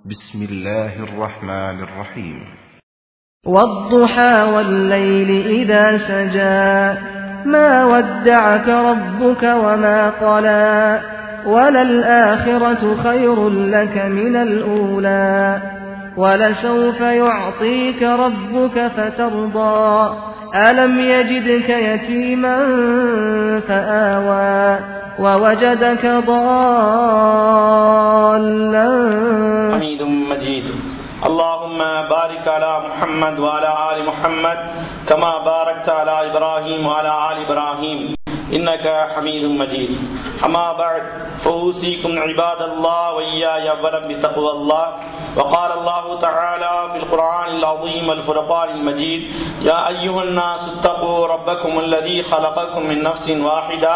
بسم الله الرحمن الرحيم والضحى والليل إذا سجى ما ودعك ربك وما قلى وللآخرة خير لك من الأولى ولسوف يعطيك ربك فترضى ألم يجدك يتيما فآوى ووجدك ضالا حميد مجيد. اللهم بارك على محمد وعلى آل محمد كما باركت على إبراهيم وعلى آل إبراهيم إنك حميد مجيد. أما بعد فأوصيكم عباد الله وإياي أولا بتقوى الله. وقال الله تعالى في القرآن العظيم الفرقان المجيد: يا أيها الناس اتقوا ربكم الذي خلقكم من نفس واحدة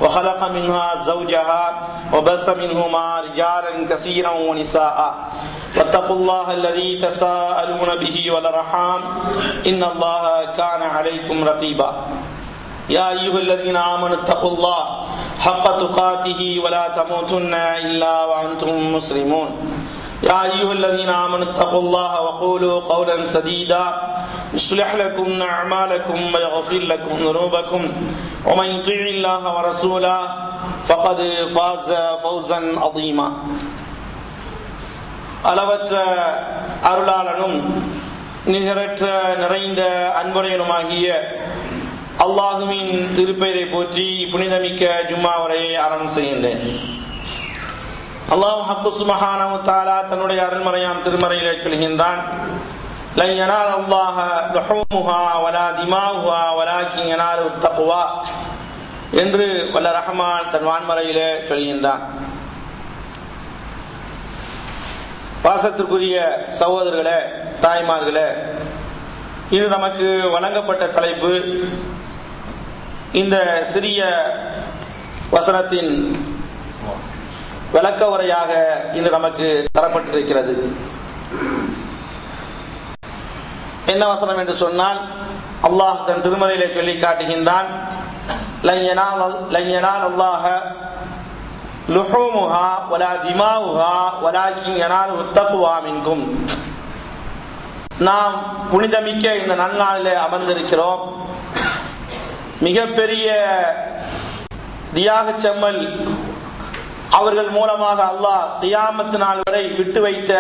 وخلق منها زوجها وبث منهما رجالا كثيرا ونساء واتقوا الله الذي تساءلون به والأرحام إن الله كان عليكم رقيبا. يا أيها الذين آمنوا اتقوا الله حق تقاته ولا تموتن إلا وأنتم مسلمون. يا أيها الذين آمنوا اتقوا الله وقولوا قولا سديدا يصلح لكم أعمالكم ويغفر لكم ذنوبكم ومن يطع الله ورسوله فقد فاز فوزا عظيما. அளவற்ற அருளாளனும் நிகரற்ற நிறைந்த அன்புடையனுமாகிய அல்லாஹுவின் திருப்பெயரை போற்றி புனிதமிக்க ஜும்மா உரையை ஆரம்பம் செய்கின்றேன். அல்லாஹ் சுப்ஹானஹு வ தஆலா தன்னுடைய அருள்மறையாம் திருமறையிலே சொல்கின்றான்: லன் யனால அல்லாஹ லுஹூமுஹா வலா திமாஉஹா வலாக்கின் யனாலு தக்வா என்று வல்ல ரஹ்மான் தன் வான்மறையிலே சொல்கின்றான். பாசத்திற்குரிய சகோதரர்களே, தாய்மார்களே, இது நமக்கு வழங்கப்பட்ட தலைப்பு இந்த சிறிய வசனத்தின் விளக்க உரையாக இன்று நமக்கு தரப்பட்டிருக்கிறது. என்ன வசனம் என்று சொன்னால், அல்லாஹ் தன் திருமறையிலே சொல்லி காட்டுகின்றான்: லன் யனால அல்லாஹ லுஹூமுஹா வலா திமாஉஹா வலாக்கின் யனாலுஹு தக்வா மின்கும். நாம் புனிதமிக்க இந்த நன்னாளிலே அமர்ந்திருக்கிறோம். மிகப்பெரிய தியாக செம்மல் அவர்கள் மூலமாக அல்லாஹ் கியாமத் நாள் வரை விட்டு வைத்த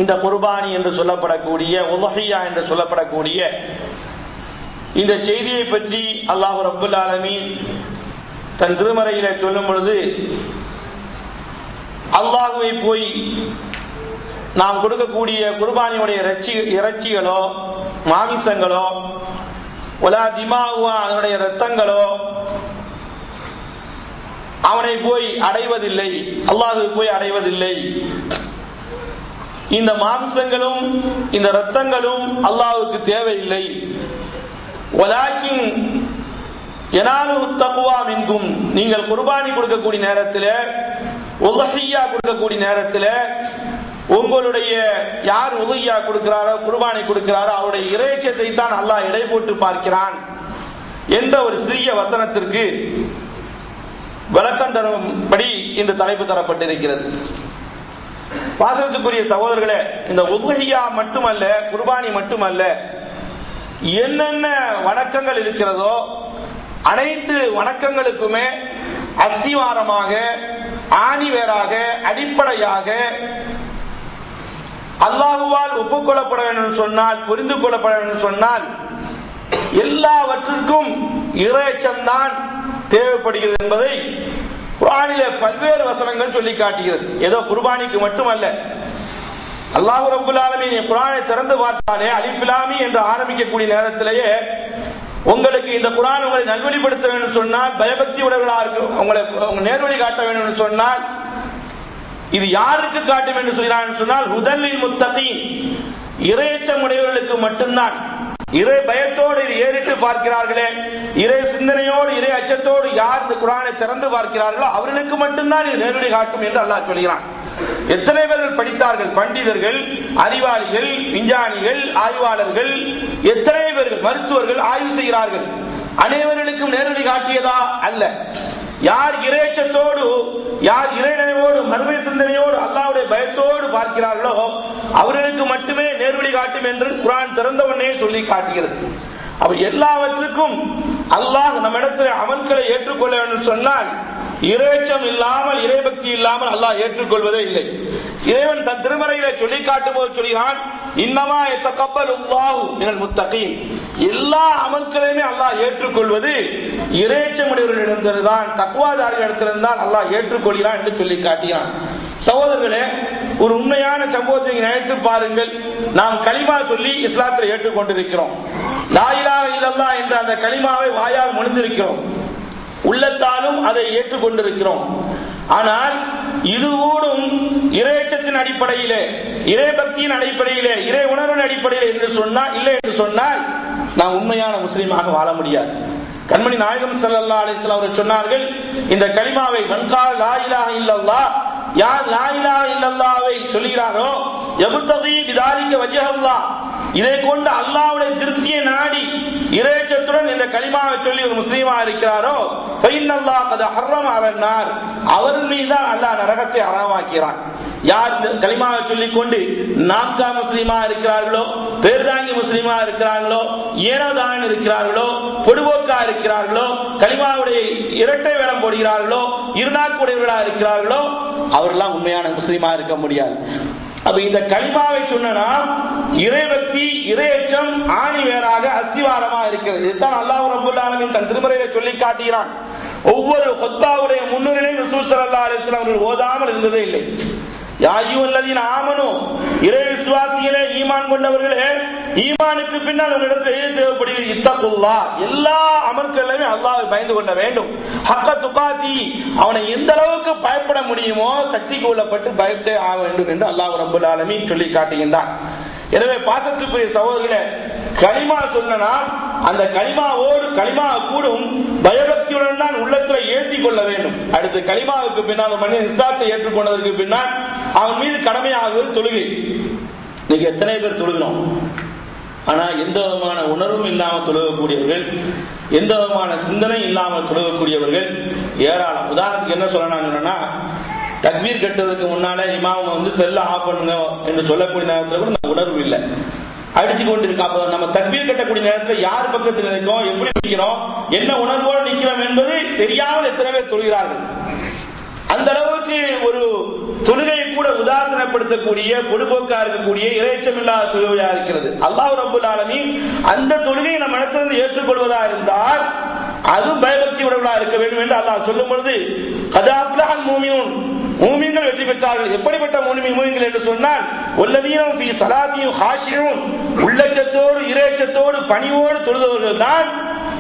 இந்த குர்பானி என்று சொல்லப்படக்கூடிய உலஹியா என்று சொல்லப்படக்கூடிய இந்த செய்தியை பற்றி அல்லாஹ் ரப்புல் ஆலமீன் தன் திருமறையிலே சொல்லும் பொழுது, அல்லாஹுவை போய் நாம் கொடுக்கக்கூடிய குர்பானியுடைய இறைச்சிகளோ மாமிசங்களோ வலா திமாஉஹா அதனுடைய இரத்தங்களோ அவனை போய் அடைவதில்லை, அல்லாஹுவை போய் அடைவதில்லை. இந்த மாம்சங்களும் இந்த இரத்தங்களும் அல்லாஹ்வுக்கு தேவையில்லை. வலாக்கின் யனாலுஹு தக்வா மின்கும். நீங்கள் குர்பானி கொடுக்கக்கூடிய நேரத்தில், உலஹியா கொடுக்கக்கூடிய நேரத்தில் உங்களுடைய யார் உலஹியா கொடுக்கிறாரோ, குர்பானி கொடுக்கிறாரோ அவருடைய இறைச்சத்தை தான் அல்லாஹ் எடை போட்டு பார்க்கிறான் என்ற ஒரு சிறிய வசனத்திற்கு விளக்கம் தரும்படி இந்த தலைப்பு தரப்பட்டிருக்கிறது. பாசத்துக்குரிய சகோதரர்களே, இந்த உலஹியா மட்டுமல்ல, குர்பானி மட்டுமல்ல, என்னென்ன வணக்கங்கள் இருக்கிறதோ அனைத்து வணக்கங்களுக்குமே அஸ்திவாரமாக, ஆணிவேராக, அடிப்படையாக அல்லாஹுவால் ஒப்புக்கொள்ளப்பட வேண்டும் சொன்னால், புரிந்து கொள்ளப்பட வேண்டும் சொன்னால் எல்லாவற்றிற்கும் இறைச்சம்தான் தேவைப்படுகிறது என்பதை குர்ஆனிலே பல்வேறு வசனங்கள் சொல்லி காட்டுகிறது. ஏதோ குர்பானிக்கு மட்டுமல்ல. அல்லாஹ் ரப்புல் ஆலமீன் குர்ஆனை திறந்து பார்த்தாலே அலிஃப் லாம் மீம் என்று ஆரம்பிக்கக்கூடிய நேரத்திலேயே உங்களுக்கு இந்த குர்ஆன் உங்களை நல்வழிப்படுத்த வேண்டும் சொன்னால், பயபக்தி உடையவர்களாக உங்களை நேர்வழி காட்ட வேண்டும் சொன்னால், இது யாருக்கு காட்டும் என்று சொல்கிறான் சொன்னால், ஹுதல்லில் முத்தகீன், இறையச்சம் உடையவர்களுக்கு மட்டும்தான். இறை பயத்தோடு ஏறிட்டு பார்க்கிறார்களே, இறை சிந்தனையோடு இறை அச்சத்தோடு யார் இந்த குர்ஆனை திறந்து பார்க்கிறார்களோ அவர்களுக்கு மட்டும்தான் இது நேர்வழி காட்டும் என்று அல்லாஹ் சொல்கிறான். எத்தனை பேர்கள் படித்தார்கள்? பண்டிதர்கள், அறிவாளிகள், விஞ்ஞானிகள், ஆய்வாளர்கள், எத்தனை பேர்கள், மருத்துவர்கள் ஆய்வு செய்கிறார்கள். அனைவர்களுக்கும் நேர்வழி காட்டியதா? அல்ல. யார் இறைச்சத்தோடு, யார் இறை நினைவோடு, மறுமை சிந்தனையோடு, அல்லாஹ்வுடைய பயத்தோடு பார்க்கிறார்களோ அவர்களுக்கு மட்டுமே நேர்வழி காட்டும் என்று குர்ஆன் திறந்தவனே சொல்லி காட்டுகிறது. அப்ப எல்லாவற்றுக்கும் அல்லாஹ் நம்மிடத்தில் அமல்களை ஏற்றுக்கொள்ள வேண்டும் சொன்னால் இறைச்சம் இல்லாமல், இறைபக்தி இல்லாமல் அல்லாஹ் ஏற்றுக்கொள்வதே இல்லை. இறைவன் தன் திருமறையிலே சொல்லி காட்டும் போது சொல்கிறான், இன்னமா யதகப்பலுல்லாஹு மினல் முத்தகீன். எல்லா அமல்களையுமே அல்லாஹ் ஏற்றுக்கொள்வது இறைச்சமுடையவர்களிடத்தில்தான், தக்வாதாரிகளிடத்தில்தான் அல்லாஹ் ஏற்றுக்கொள்கிறான் என்று சொல்லி காட்டினான். சகோதரர்களே, ஒரு உண்மையான சம்பவத்தை நினைத்து பாருங்கள். நாம் கலிமா சொல்லி இஸ்லாத்தில் ஏற்றுக்கொண்டிருக்கிறோம். லா இலாஹ இல்லல்லாஹ் என்ற அந்த கலிமாவை வாயால் மொழிந்திருக்கிறோம், உள்ளத்தாலும் அதை ஏற்றுக்கொண்டிருக்கிறோம். ஆனால் இதுவோடும் இறைச்சத்தின் அடிப்படையிலே, இறை பக்தியின் அடிப்படையிலே, இறை உணர்வின் அடிப்படையில் என்று சொன்னால், இல்லை என்று சொன்னால் நாம் உண்மையான முஸ்லீமாக வாழ முடியாது. கண்மணி நாயகம் ஸல்லல்லாஹு அலைஹி வஸல்லம் அவர்கள் சொன்னார்கள், இந்த கலிமாவை மன்கால லா இலாஹ இல்லல்லாஹ், யார் லா இலாஹ இல்லல்லாஹ்வை சொல்கிறாரோ யப்தகி பிதாலிக வஜ்ஹல்லாஹ், இதை கொண்டு அல்லாஹ்வுடைய திருப்தியை நாடி இறைச்சத்துடன் இந்த கலிமாவை சொல்லி ஒரு முஸ்லீமா இருக்கிறாரோ ஃபைன்னல்லாஹ் கத் ஹர்ரம அலன்னார், அவர் மீது தான் அல்லாஹ் நரகத்தை ஹராமாக்கிறான். யார் கலிமாவை சொல்லிக் கொண்டு நாம்கா முஸ்லீமா இருக்கிறார்களோ, பேர்தாங்கி முஸ்லீமா இருக்கிறார்களோ, ஏனோதான் இருக்கிறார்களோ, பொடுபோக்கா இருக்கிறார்களோ, கலிமாவுடைய இரட்டை வேடம் போடுகிறார்களோ, இருநாக்குடையவர்களா இருக்கிறார்களோ, அவரெல்லாம் உண்மையான முஸ்லீமா இருக்க முடியாது. அப்ப இந்த கலிமாவை சொன்னா இறைபக்தி, இறையச்சம் ஆணி வேறாக அஸ்திவாரமா இருக்கிறது. இதுதான் அல்லாஹ் ரப்பல் ஆலமீன் தன் திருமறையிலே சொல்லி காட்டுகிறான். ஒவ்வொரு ஹுத்பாவுடைய முன்னுரையிலும் ரசூல் ஸல்லல்லாஹு அலைஹி வஸல்லம் அவர்கள் ஓதாமல் இருந்ததே இல்லை. யா அய்யுஹல்லதீன ஆமனு, இறை விசுவாசிகளே, ஈமான் கொண்டவர்களே, ஈமானுக்கு பின்னால் உங்களிடத்தில் எது தேவைப்படுகிறது? இத்தகுல்லாஹ், எல்லா அமல்களிலுமே அல்லாஹ்வை பயந்து கொள்ள வேண்டும். ஹக்க துகாதி, அவனை எந்த அளவுக்கு பயப்பட முடியுமோ சக்திக்கு உள்ளப்பட்டு பயப்படே ஆக வேண்டும் என்று அல்லாஹ் ரப்பல் ஆலமீன் சொல்லி காட்டுகின்றான். எனவே பாசத்துக்குரிய சகோதரர்களே, கலிமா சொன்னா அந்த கலிமாவோடு கலிமா கூடும் பயபக்தியுடன் தான் உள்ளத்தில் ஏற்றி கொள்ள வேண்டும். அடுத்து கலிமாவுக்கு பின்னால் ஒரு மனிதன் இஸ்லாத்தை ஏற்றுக்கொண்டதற்கு பின்னால் அவன் மீது கடமையாகுவது தொழுகை. இன்னைக்கு எத்தனை பேர் தொழுகிறோம்? ஆனா எந்த விதமான உணர்வும் இல்லாமல் தொழுகக்கூடியவர்கள், எந்த விதமான சிந்தனை இல்லாமல் தொழுகக்கூடியவர்கள் ஏராளம். உதாரணத்துக்கு என்ன சொல்லணும்னா, தக்பீர் கட்டுறதுக்கு முன்னாலே இமாம் செல்ல ஆஃப் பண்ணுங்க என்று சொல்லக்கூடிய நேரத்தில் கூட நம்ம உணர்வு இல்லை, அடிச்சு கொண்டிருக்க. அப்ப நம்ம தக்பீர் கட்டக்கூடிய நேரத்தில் யார் பக்கத்தில் நிற்கிறோம், எப்படி நிற்கிறோம், என்ன உணர்வோடு நிற்கிறோம் என்பது தெரியாமல் எத்தனை பேர் தொழுகிறார்கள். அந்த அளவுக்கு ஒரு தொழுகையை கூட உதாசனப்படுத்தக்கூடிய, பொடுபோக்கா இருக்கக்கூடிய, இறைச்சம் இல்லாத தொழுகையா இருக்கிறது. அல்லாஹ் ரப்பல் ஆலமீன் அந்த தொழுகையை நம்ம இடத்திலிருந்து ஏற்றுக்கொள்வதா இருந்தால் அது பயபக்தி உடையவர்களா இருக்க வேண்டும் என்று அல்லாஹ் சொல்லும் பொழுது கத் அஃப்லஹல் மூமினூன், மூமின்கள் வெற்றி பெற்றார்கள். எப்படிப்பட்ட மூமின்கள் என்று சொன்னால் வல்லதீன ஃபீ ஸலாத்திஹிம் ஹாஷிஊன், உள்ளச்சத்தோடு இறைச்சத்தோடு பணிவோடு தொழுதவர்கள் தான்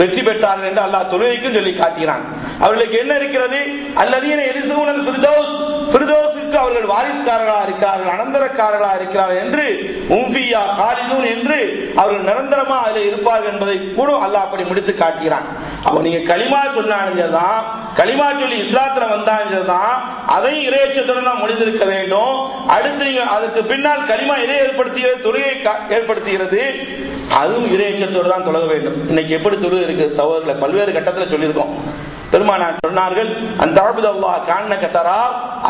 வெற்றி பெற்றார்கள் என்று அல்லாஹ் தொழுகைக்கும் சொல்லி காட்டுகிறான். அவர்களுக்கு என்ன இருக்கிறது? அல்லதீன யரிஸூனல் ஃபிர்தௌஸ், ஃபிர்தௌஸுக்கு அவர்கள் வாரிசுக்காரர்களா இருக்கிறார்கள், அனந்தரக்காரர்களா இருக்கிறார்கள் என்று, உம்ஃபியா ஹாலிதூன் என்று அவர்கள் நிரந்தரமா அதில் இருப்பார்கள் என்பதை கூட அல்லாஹ் அப்படி முடித்து காட்டுகிறான். அப்ப நீங்க களிமா சொன்னானுங்கதான், களிமா சொல்லி இஸ்லாத்துல வந்தாங்கதான், அதையும் இறையச்சத்துடன் தான் முடிந்திருக்க வேண்டும். அடுத்து நீங்க அதுக்கு பின்னால் களிமா இறை ஏற்படுத்துகிறது, தொழுகை ஏற்படுத்துகிறது, அதுவும் இறையச்சத்தோடு தான் தொழக வேண்டும். இன்னைக்கு எப்படி தொழுகை இருக்கு சகோதரர்களை? பல்வேறு கட்டத்தில் சொல்லியிருக்கோம். பெருமானார் சொன்னார்கள், அந்த அல்லாஹ் கான்னக தரா,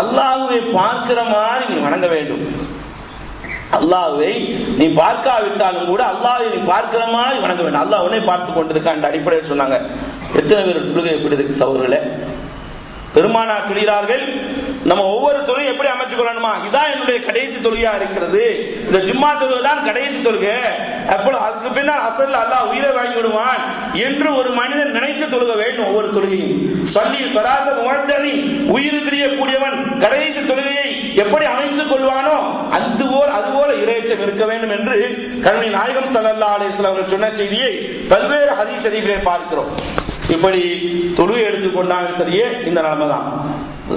அல்லாஹ்வை பார்க்கிற மாதிரி நீ வணங்க வேண்டும். அல்லாஹ்வை நீ பார்க்காவிட்டாலும் கூட அல்லாஹ்வை நீ பார்க்கிற மாதிரி வணங்க வேண்டும். அல்லாஹ் உன்னை பார்த்து கொண்டிருக்கான் அடிப்படையில் சொன்னாங்க. எத்தனை பேர் தொழுகை எப்படி இருக்கு சகோதரர்களே? பெருமானார் சொல்கிறார்கள், நம்ம ஒவ்வொரு தொழுகை எப்படி அமைச்சு கொள்ளணுமா, இதான் என்னுடைய கடைசி தொழுகையா இருக்கிறது, இந்த ஜும்மா தொழுகை தான் கடைசி தொழுகை, அப்போ அதுக்கு பின்னால் அசல்ல அல்லாஹ் உயிரை வாங்கி விடுவான் என்று ஒரு மனிதன் நினைத்து தொழுக வேண்டும். ஒவ்வொரு தொழுகையும் சொல்லி சொல்லாத முகத்தரின் உயிர் பிரியக்கூடியவன் கடைசி தொழுகையை எப்படி அமைத்துக் கொள்வானோ அதுபோல இறைச்சம் இருக்க வேண்டும் என்று கண்மணி நாயகம் ஸல்லல்லாஹு அலைஹி வஸல்லம் அவர்கள் சொன்ன செய்தியை பல்வேறு ஹதீஸ் ஷரீஃபிலே பார்க்கிறோம். இப்படி தொழுகை எடுத்துக்கொண்டாங்க சரியே, இந்த நிலைமை தான்.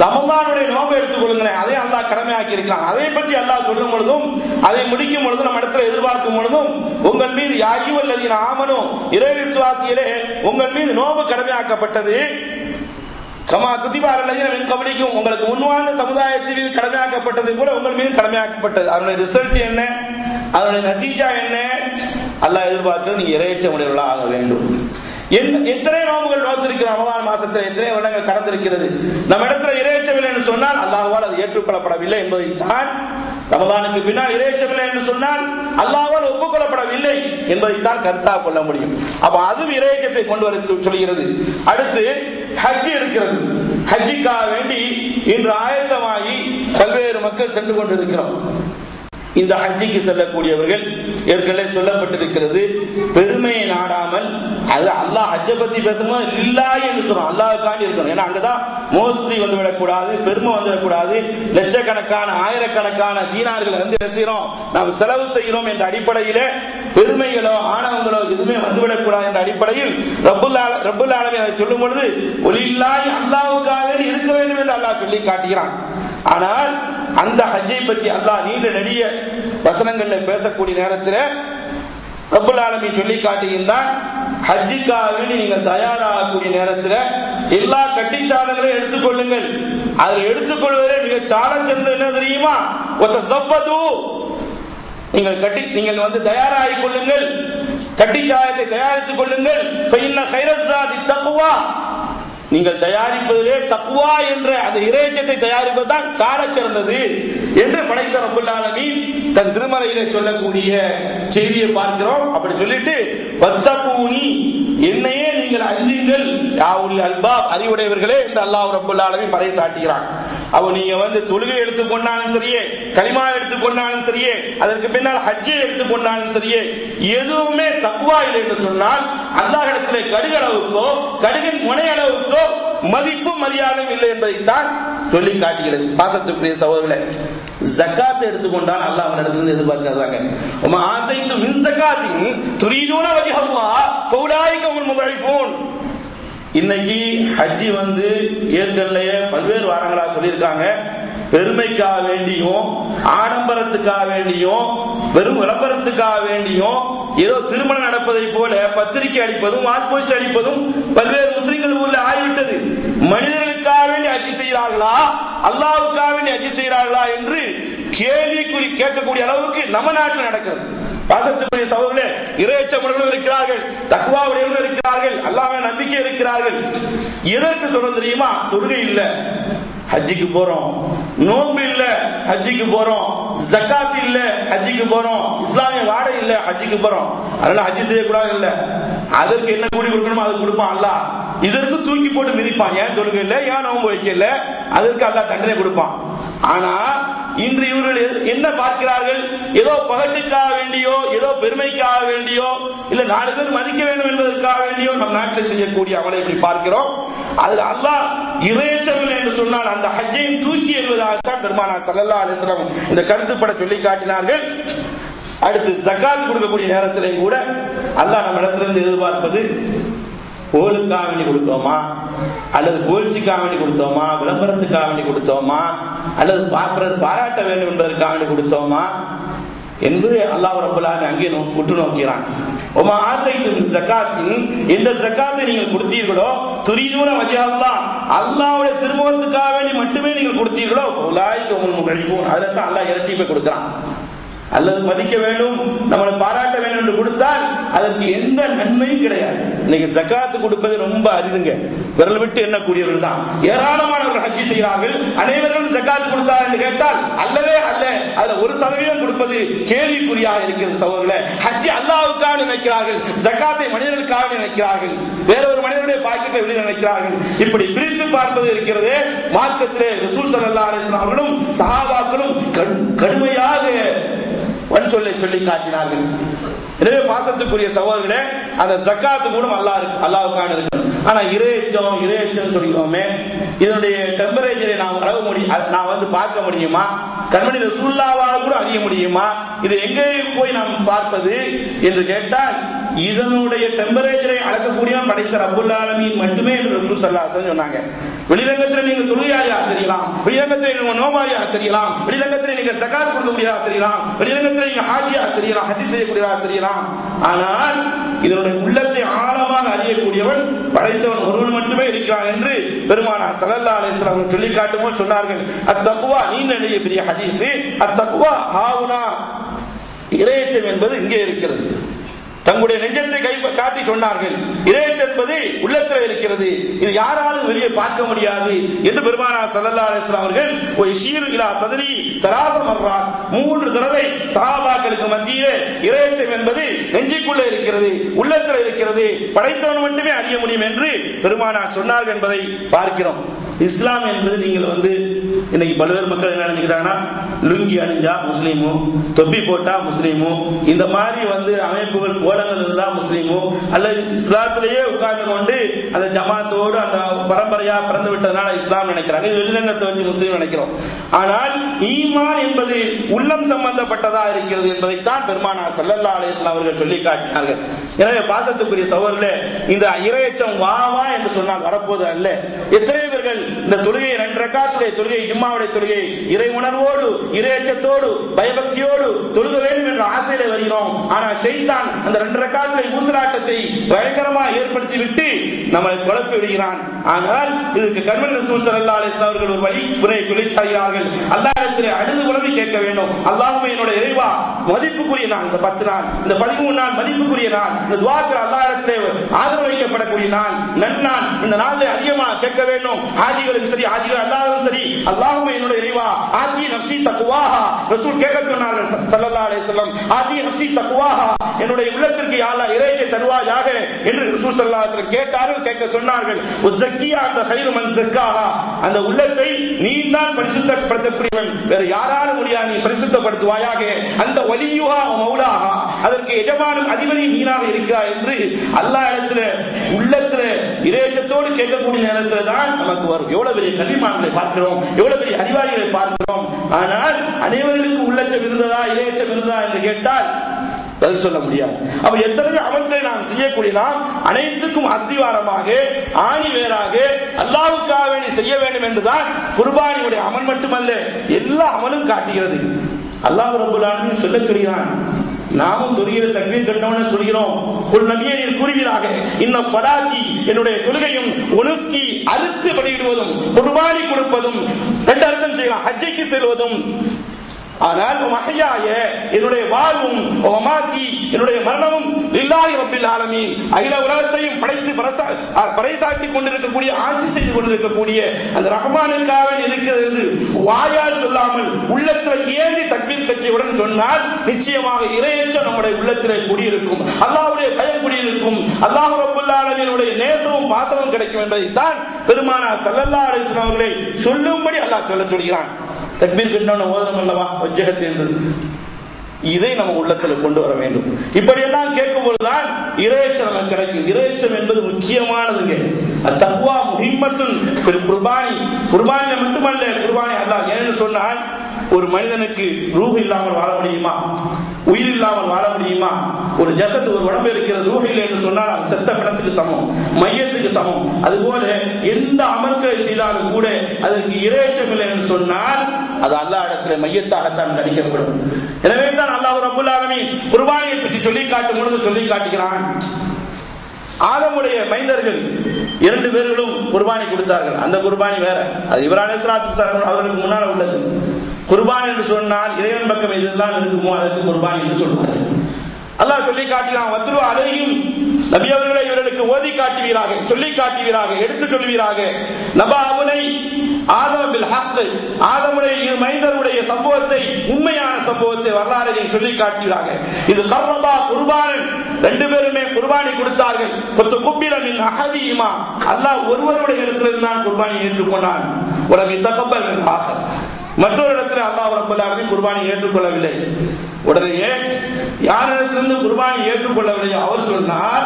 ரமலானுடைய நோன்பை எடுத்துக்கொள்ளுங்களேன், அதை அல்லாஹ் கடமையாக்கி இருக்கிறான். அதை பற்றி அல்லாஹ் சொல்லும் பொழுதும் அதை முடிக்கும் பொழுதும் நம்ம இடத்துல எதிர்பார்க்கும் பொழுதும் உங்கள் மீது யா அய்யுஹல்லதீன ஆமனு, இறை விசுவாசிகளே, உங்கள் மீது நோன்பு கடமையாக்கப்பட்டது. கமா குதிபா அலல்லதீன மின் கப்லிக்கும், உங்களுக்கு முன்வாழ்ந்த சமுதாயத்தின் மீது கடமையாக்கப்பட்டது போல உங்கள் மீது கடமையாக்கப்பட்டது. அதனுடைய ரிசல்ட் என்ன, அதனுடைய நதீஜா என்ன? அல்லாஹ் எதிர்பார்க்கிறது நீங்க இறையச்சம் உடையவர்களாக ஆக வேண்டும். எத்தனை நோம்புகள் நோத்திருக்கிறோம் ரமலான் மாசத்தில், எத்தனை வருடங்கள் கடந்திருக்கிறது. நம்ம இடத்துல இறைச்சவில்லை என்று சொன்னால் அல்லாஹ்வால் அது ஏற்றுக்கொள்ளப்படவில்லை என்பதைத்தான், ரமலானுக்கு பின்னால் இறைச்சவில்லை என்று சொன்னால் அல்லாஹ்வால் ஒப்புக்கொள்ளப்படவில்லை என்பதைத்தான் கருத்தாக கொள்ள முடியும். அப்ப அதுவும் இறைச்சத்தை கொண்டு வர சொல்கிறது. அடுத்து ஹஜ் இருக்கிறது. ஹஜ்ஜிக்காக வேண்டி இன்று ஆயத்தமாகி பல்வேறு மக்கள் சென்று கொண்டிருக்கிறோம். இந்த ஹஜ்ஜிக்கு செல்லக்கூடியவர்கள் ஏற்கனவே சொல்லப்பட்டிருக்கிறது, பெருமையை நாடாமல், அது அல்லாஹ் ஹஜ்ஜை பத்தி பேசணும் லில்லாஹி என்று சொல்றோம், அல்லாஹ்வுக்காண்டி இருக்கணும். ஏன்னா அங்கதான் மோசடி வந்துவிடக்கூடாது, பெருமை வந்துவிடக்கூடாது. லட்சக்கணக்கான ஆயிரக்கணக்கான தீனார்கள் வந்து பேசுகிறோம், நாம் செலவு செய்கிறோம் என்ற அடிப்படையில பெருமைகளோ ஆணவங்களோ எதுவுமே வந்துவிடக்கூடாது என்ற அடிப்படையில் ரப்புல் ஆலமீன் அதை சொல்லும் பொழுது லில்லாஹி அல்லாஹ்வுக்காக இருக்க வேண்டும் என்று அல்லாஹ் சொல்லி காட்டுகிறான். ஆனால் அந்த ஹஜ்ஜை பற்றி அல்லாஹ் நீண்ட நெடிய வசனங்கள்ல பேசக்கூடிய நேரத்தில் ரப்புல் ஆலமீன் சொல்லி காட்டுகின்றான், ஹஜ்ஜிக்காக வேண்டி நீங்கள் தயாராகக்கூடிய நேரத்தில் எல்லா கட்டி சாதங்களையும் எடுத்துக்கொள்ளுங்கள். அதில் எடுத்துக்கொள்வதே மிக சாலம் சிறந்தது என்ன தெரியுமா? நீங்கள் வந்து தயாராகிக் கொள்ளுங்கள், கட்டி சாதத்தை தயாரித்துக் கொள்ளுங்கள். நீங்கள் தயாரிப்பதிலே தக்வா என்ற அந்த இறைச்சத்தை தயாரிப்பதுதான் சால சிறந்தது என்று படைத்த ரப்புல் ஆலமீன் தன் திருமறையிலே சொல்லக்கூடிய செய்தியை பார்க்கிறோம். அப்படி சொல்லிட்டு வத்தகூனி, என்னையே நீங்கள் அஞ்சுங்கள் யா உல் அல்பாப், அறிவுடையவர்களே என்று அல்லாஹ் ரப்புல் ஆலமீன் பறை சாட்டுகிறான். அவ நீங்க வந்து தொழுகை எடுத்துக்கொண்டாலும் சரியே, கலிமா எடுத்துக்கொண்டாலும் சரியே, அதற்கு பின்னால் ஹஜ்ஜை எடுத்துக்கொண்டாலும் சரியே, எதுவுமே தக்வா இல்லை என்று சொன்னால் அல்லாஹ்விடத்திலே கடுகளவுக்கோ கடுகின் முனை அளவுக்கோ மதிப்பு மரியாதையும் இல்லை என்பதைத்தான் சொல்லி காட்டுகிறது. பாசத்துக்குரிய சகோதரர்களே, ஜகாத் எடுத்துக்கொண்டால் அல்லாஹ் அவனிடத்திலிருந்து எதிர்பார்க்கிறாங்க. உமா ஆதைத்து மின் ஜகாத்தின் துரீதுன வஜ்ஹல்லாஹ் ஃபௌலாயிக ஹுல் முதைஃபூன். இன்னைக்கு ஹஜ்ஜி வந்து ஏற்கனவே பல்வேறு வாரங்களா சொல்லியிருக்காங்க, பெருமைக்காக வேண்டியும் ஆடம்பரத்துக்காக வேண்டியும் வெறும் விளம்பரத்துக்காக வேண்டியும் ஏதோ திருமணம் நடப்பதை போல பத்திரிகை அடிப்பதும் வாட்போஸ்ட் அடிப்பதும் பல்வேறு முஸ்லிம்கள் ஊர்ல ஆகிவிட்டது. மனிதர்களுக்காக வேண்டி ஹஜ்ஜி செய்கிறார்களா, அல்லாஹ்வுக்காக வேண்டி ஹஜ்ஜி செய்கிறார்களா என்று கேள்விக்குறி கேட்கக்கூடிய அளவுக்கு நம்ம நாட்டில் நடக்கிறது. பாசத்துக்குரிய சகோதரர்களே, இறையச்சமுடையவர்களும் இருக்கிறார்கள், தக்வாவுடையவர்களும் இருக்கிறார்கள், அல்லாஹ்வின் நம்பிக்கை இருக்கிறார்கள். எதற்கு சொல்றது தெரியுமா? தொழுகை இல்ல ஹஜ்ஜிக்கு போறோம், நோன்பு இல்ல ஹஜ்ஜிக்கு போறோம், ஜகாத் இல்ல ஹஜ்ஜிக்கு போறோம், இஸ்லாமிய வாடை இல்ல ஹஜ்ஜிக்கு போறோம், அதனால ஹஜ்ஜி செய்யக்கூடாது இல்ல. அதற்கு என்ன கூலி கொடுக்கணுமோ அது கொடுப்பான் அல்லாஹ். இதற்கு தூக்கி போட்டு மிதிப்பான். ஏன் தொழுகை இல்ல, ஏன் நோன்பு வைக்கல, அதற்கு அல்லாஹ் தண்டனை கொடுப்பான். ஆனா இன்று இவர்கள் என்ன பார்க்கிறார்கள்? ஏதோ பகட்டுக்காக வேண்டியோ, ஏதோ பெருமைக்காக வேண்டியோ, இல்ல 4 பேர் மதிக்க வேண்டும் என்பதற்காக வேண்டியோ நம் நாட்டில் செய்யக்கூடிய அமலை இப்படி பார்க்கிறோம். அதில் அல்லாஹ் இறைச்சவில்லை என்று சொன்னால் அந்த ஹஜ்ஜையும் தூக்கி எறிவதாகத்தான் பெருமானார் ஸல்லல்லாஹு அலைஹி வஸல்லம் இந்த கருத்துப்பட சொல்லி காட்டினார்கள். அடுத்து ஜகாத் கொடுக்கக்கூடிய நேரத்திலே கூட அல்லாஹ் நம்ம இடத்திலிருந்து எதிர்பார்ப்பது புகழுக்காக வேண்டி கொடுத்தோமா, அல்லது புகழ்ச்சிக்காக வேண்டி கொடுத்தோமா, விளம்பரத்துக்காக வேண்டி கொடுத்தோமா, அல்லது பாராட்ட வேண்டும் என்பதற்காக வேண்டி கொடுத்தோமா என்று அல்லாஹ் ரப்பல் ஆலமீன் அங்கே உற்று நோக்கிறான். உமா ஆதைத்து மின் ஜகாத்தின், எந்த ஜகாத்தை நீங்கள் கொடுத்தீர்களோ துரீதுன வஜ்ஹல்லாஹ், அல்லாஹ்வுடைய திருமுகத்துக்காக வேண்டி மட்டுமே நீங்கள் கொடுத்தீர்களோ ஃபௌலாயிக ஹுல் முதைஃபூன், அதில் தான் அல்லாஹ் இரட்டிப்பை கொடுக்கிறான். அல்லது மதிக்க வேண்டும், நம்மளை பாராட்ட வேண்டும் என்று கொடுத்தால் அதற்கு எந்த நன்மையும் கிடையாது. இன்னைக்கு ஜகாத்து கொடுப்பது ரொம்ப அரிதுங்க, விரல் விட்டு எண்ணக்கூடியவர்கள் தான். ஏராளமானவர்கள் ஹஜ்ஜி செய்கிறார்கள், அனைவரும் ஜகாத்து கொடுத்தார் என்று கேட்டால் அல்லவே அல்ல. அதுல 1% கொடுப்பது கேள்விக்குறியாக இருக்கிறது சகோதரர்களே. ஹஜ்ஜி அல்லாஹ்வுக்காக நினைக்கிறார்கள், ஜகாத்தை மனிதர்களுக்காக நினைக்கிறார்கள், வேற ஒரு மனிதனுடைய பாக்கெட்டை வெளியே நினைக்கிறார்கள். இப்படி பிரித்து பார்ப்பது இருக்கிறது. மார்க்கத்திலே ரசூல் ஸல்லல்லாஹு அலைஹி வஸல்லம் அவர்களும் சஹாபாக்களும் கடுமையாக சொல்லி காட்டினார்கள். எனவே பாசத்துக்குரிய சகோதரர்களே, அந்த ஜகாத்து கூட அல்லாஹ்வுக்கான இருக்கு. ஆனா இறையச்சம் சொல்லிடுவோமே, இதனுடைய டெம்பரேச்சரை நாம் நான் வந்து பார்க்க முடியுமா? கண்மணி ரசூலுல்லாஹ்வால் கூட அறிய முடியுமா? இது எங்கே போய் நாம் பார்ப்பது என்று கேட்டால் இதனுடைய டெம்பரேச்சரை அளக்கக்கூடியவன் படைத்த ரப்புல் ஆலமீன் மட்டுமே என்று ரசூல் ஸல்லல்லாஹு அலைஹி வஸல்லம் சொன்னாங்க. வெளிரங்கத்தில் நீங்க தொழுகையாளியாக தெரியலாம், வெளிரங்கத்தில் நீங்க நோபாளியாக தெரியலாம், வெளிரங்கத்தில் நீங்க ஜகாத் கொடுக்கக்கூடியதாக தெரியலாம், வெளிரங்கத்தில் நீங்க ஹாஜியாக தெரியலாம், ஹஜ் செய்யக்கூடியதாக தெரியலாம். ஆனால் இதனுடைய உள்ளத்தை ஆழமாக அறியக்கூடியவன் படைத்தவன் ஒருவன் மட்டுமே இருக்கிறான் என்று பெருமானார் ஸல்லல்லாஹு அலைஹி வஸல்லம் சொல்லி காட்டும்போது சொன்னார்கள். அத்தக்வா, நீண்ட நெடிய பெரிய ஹதீஸ், அத்தக்வா ஹாவுனா, இறையச்சம் என்பது இங்கே இருக்கிறது. தங்களுடைய நெஞ்சத்தை காட்டி சொன்னார்கள், இறையச்சம் என்பது உள்ளத்தில் இருக்கிறது, இது யாராலும் வெளியே பார்க்க முடியாது என்று பெருமானார் ஸல்லல்லாஹு அலைஹி வஸல்லம் அவர்கள் ஒரு யஷீரு இலா சதரி ஸலாஸ மர்ராத் 3 தடவை சஹாபாக்களுக்கு மத்தியிலே இறையச்சம் என்பது நெஞ்சுக்குள்ளே இருக்கிறது, உள்ளத்தில் இருக்கிறது, படைத்தவன் மட்டுமே அறிய முடியும் என்று பெருமானார் சொன்னார்கள் என்பதை பார்க்கிறோம். இஸ்லாம் என்பது நீங்கள் இன்னைக்கு பல்வேறு மக்கள் என்ன நினைக்கிறாங்கன்னா, லுங்கி அணிஞ்சா முஸ்லீமும், தொப்பி போட்டா முஸ்லீமும், இந்த மாதிரி அமைப்புகள் கோலங்கள் இருந்தா முஸ்லீமும், அல்லது இஸ்லாத்திலேயே உட்கார்ந்து கொண்டு அந்த ஜமாத்தோடு அந்த பரம்பரையா பிறந்து விட்டதனால இஸ்லாம் நினைக்கிறாங்க. இது வெளிரங்கத்தை வச்சு முஸ்லீம் நினைக்கிறோம். ஆனால் ஈமான் என்பது உள்ளம் சம்பந்தப்பட்டதா இருக்கிறது என்பதைத்தான் பெருமானார் ஸல்லல்லாஹு அலைஹி வஸல்லம் அவர்கள் சொல்லி காட்டினார்கள். எனவே பாசத்துக்குரிய சகோதரர்களே, இந்த இறையச்சம் வா வா என்று சொன்னால் வரப்போது அல்ல. எத்தனை பேர்கள் இந்த தொழுகை 2 ரக்காத்துடைய தொழுகை, ஜும்மாவுடைய தொழுகை இறை உணர்வோடு, இறையச்சத்தோடு, பயபக்தியோடு தொழுக வேண்டும் என்ற ஆசையிலே வருகிறோம். ஆனால் ஷைத்தான் அந்த 2 ரக்காத்துடைய ஊசலாட்டத்தை பயங்கரமாக ஏற்படுத்தி விட்டு நம்மளை குழப்பி விடுகிறான். ஆனால் இதுக்கு கண்மணி ரசூல் ஸல்லல்லாஹு அலைஹி வஸல்லம் அவர்கள் ஒரு வழிமுறையை சொல்லித் தருகிறார்கள். அல்லாஹ்விடத்திலே அழுது புலம்பி கேட்க வேண்டும். அல்லாஹ்வே, என்னுடைய இறைவா, மதிப்புக்குரிய நாள் இந்த 10 நாள், இந்த 13 நாள் மதிப்புக்குரிய நாள், இந்த துஆக்கள் அல்லாஹ்விடத்திலே ஆதரவு வைக்கப்படக்கூடிய நாள், நன்னாள். இந்த நாளிலே அதிகமாக கேட்க வேண்டும். ஹாஜிகளும் சரி, ஹாஜிகள் அல்லாஹ்வும் சரி, அல்லாஹ்வே என்னுடைய இறைவா, ஆதி நஃப்ஸி தக்வாஹா, ரசூல் கேட்க சொன்னார்கள் ஸல்லல்லாஹு அலைஹி வஸல்லம், ஆதி நஃப்ஸி தக்வாஹா, என்னுடைய உள்ளத்திற்கு யா அல்லாஹ் இறையை தருவாயாக என்று ரசூல் ஸல்லல்லாஹு அலைஹி வஸல்லம் கேட்டார்கள், கேட்க சொன்னார்கள். உஸக்கியா அந்த கைரு மன் ஸக்காஹா, அந்த உள்ளத்தை நீ தான் பரிசுத்தப்படுத்தக்கூடியவன், வேற யாராலும் முடியாது, நீ பரிசுத்தப்படுத்துவாயாக. அந்த வலியுஹா மௌலாஹா, அதற்கு எஜமானும் அதிபதியும் நீனாக இருக்கிறாய் என்று அல்லாஹ் இடத்துல உள்ளத்துல இறையச்சத்தோடு கேட்கக்கூடிய நேரத்தில் தான் நமக்கு வரும். எவ்வளவு பெரிய கல்விமான்களை பார்க்கிறோம், எவ்வளவு பெரிய அறிவாளிகளை பார்க்கிறோம். ஆனால் அனைவர்களுக்கும் உள்ளச்சம் இருந்ததா, இறையச்சம் இருந்ததா என்று கேட்டால் பதில் சொல்ல முடியாது. அப்ப எத்தனையோ அமல்களை நாம் செய்யக்கூடிய நாம் அனைத்துக்கும் அஸ்திவாரமாக, ஆணி வேறாக அல்லாஹ்வுக்காக வேண்டி செய்ய வேண்டும் என்றுதான் குர்பானியுடைய அமல் மட்டுமல்ல, எல்லா அமலும் காட்டுகிறது. அல்லாஹ் ரப்பல் ஆலமீன் சொல்ல சொல்கிறான். நாமும் தொழுகையில தக்பீர் கட்டணும்னு சொல்கிறோம். குல் நபியே, நீர் கூறுவீராக, இன்ன ஸலாத்தி, என்னுடைய தொழுகையும், உனுஸ்கி, அறுத்து பலியிடுவதும், குர்பானி கொடுப்பதும், 2 அர்த்தம் செய்யலாம், ஹஜ்ஜுக்கு செல்வதும். ஆனால் மஹ்யாய, என்னுடைய வாழ்வும், வமாத்தி, என்னுடைய மரணமும் லில்லாஹி ரப்பில் ஆலமீன், அகில உலகத்தையும் படைத்து பறைசாற்றிக் கொண்டிருக்கக்கூடிய, ஆட்சி செய்து கொண்டிருக்கக்கூடிய அந்த ரஹ்மானுக்காக இருக்கிறது என்று வாயால் சொல்லாமல் உள்ளத்தில் ஏந்தி தக்பீர் கட்டியவுடன் சொன்னால் நிச்சயமாக இறையச்சம் நம்முடைய உள்ளத்திலே குடியிருக்கும், அல்லாஹ்வுடைய பயம் குடியிருக்கும், அல்லாஹ் ரப்பல் ஆலமீனுடைய நேசமும் பாசமும் கிடைக்கும் என்பதைத்தான் பெருமானார் ஸல்லல்லாஹு அலைஹி வஸல்லம் அவர்களை சொல்லும்படி அல்லாஹ் சொல்கிறான். தக்பீர் கட்டினோன்னு ஓதுறோம் அல்லவா, வஜ்ஜஹத் என்று, இதை நம்ம உள்ளத்தில் கொண்டு வர வேண்டும். இப்படியெல்லாம் கேட்கும் பொழுதுதான் இறையச்சம் நமக்கு கிடைக்கும். இறையச்சம் என்பது முக்கியமானதுங்க. தக்வா முஹிம்மத்துன் ஃபில் குர்பானி, குர்பானில மட்டுமல்ல, குர்பானி அல்லாஹ் ஏன்னு சொன்னால், ஒரு மனிதனுக்கு ரூஹ் இல்லாமல் வாழ முடியுமா, உயிர் இல்லாமல் வாழ முடியுமா? ஒரு ஜசத், ஒரு உடம்பு இருக்கிறது, ரூஹ் இல்லை என்று சொன்னால் அது செத்த பிணத்துக்கு சமம், மையத்துக்கு சமம். அதுபோல எந்த அமல்களை செய்தாலும் கூட அதற்கு இறையச்சம் இல்லை என்று சொன்னால் அது அல்லாஹ் இடத்துல மையத்தாகத்தான் கணிக்கப்படும். எனவே தான் அல்லாஹ் ரப்பல் ஆலமீன் குர்பானியை பற்றி சொல்லி காட்டும் பொழுது சொல்லி காட்டுகிறான். ஆதமுடைய மைந்தர்கள் 2 பேர்களும் குர்பானி கொடுத்தார்கள். அந்த குர்பானி வேற, அது இப்ராஹிம் அலைஹிஸ்ஸலாம் அவர்களுக்கு முன்னால் உள்ளது. குர்பானி என்று சொன்னால் இறைவன் பக்கம் எதுதான் இருக்குமோ அதற்கு குர்பானி என்று சொல்வார்கள். அல்லாஹ் சொல்லி காட்டினான், வத்ரு அலைஹிம், நபி அவர்களை இவர்களுக்கு ஓதி காட்டுவீராக, சொல்லி காட்டுவீராக, எடுத்து சொல்வீராக, நபா அபுனை ஆதம் பில் ஹக், ஆதமுடைய 2 மைந்தருடைய சம்பவத்தை, உண்மையான சம்பவத்தை, வரலாறை நீ சொல்லி காட்டுவீராக. இது கர்ரபா குர்பானன், 2 பேருமே குர்பானி கொடுத்தார்கள். ஃபத்துகுபில மின் அஹதிஹிமா, அல்லாஹ் ஒருவருடைய இடத்திலிருந்து தான் குர்பானியை ஏற்றுக்கொண்டான். வலம் யதகப்பல் மின் ஆகர், மற்றொரு இடத்துல அல்லாஹ் ரப்பல் ஆலமீன் குர்பானி ஏற்றுக்கொள்ளவில்லை. உடனே யாரிடத்திலிருந்து குர்பானி ஏற்றுக்கொள்ளவில்லை அவர் சொன்னார்,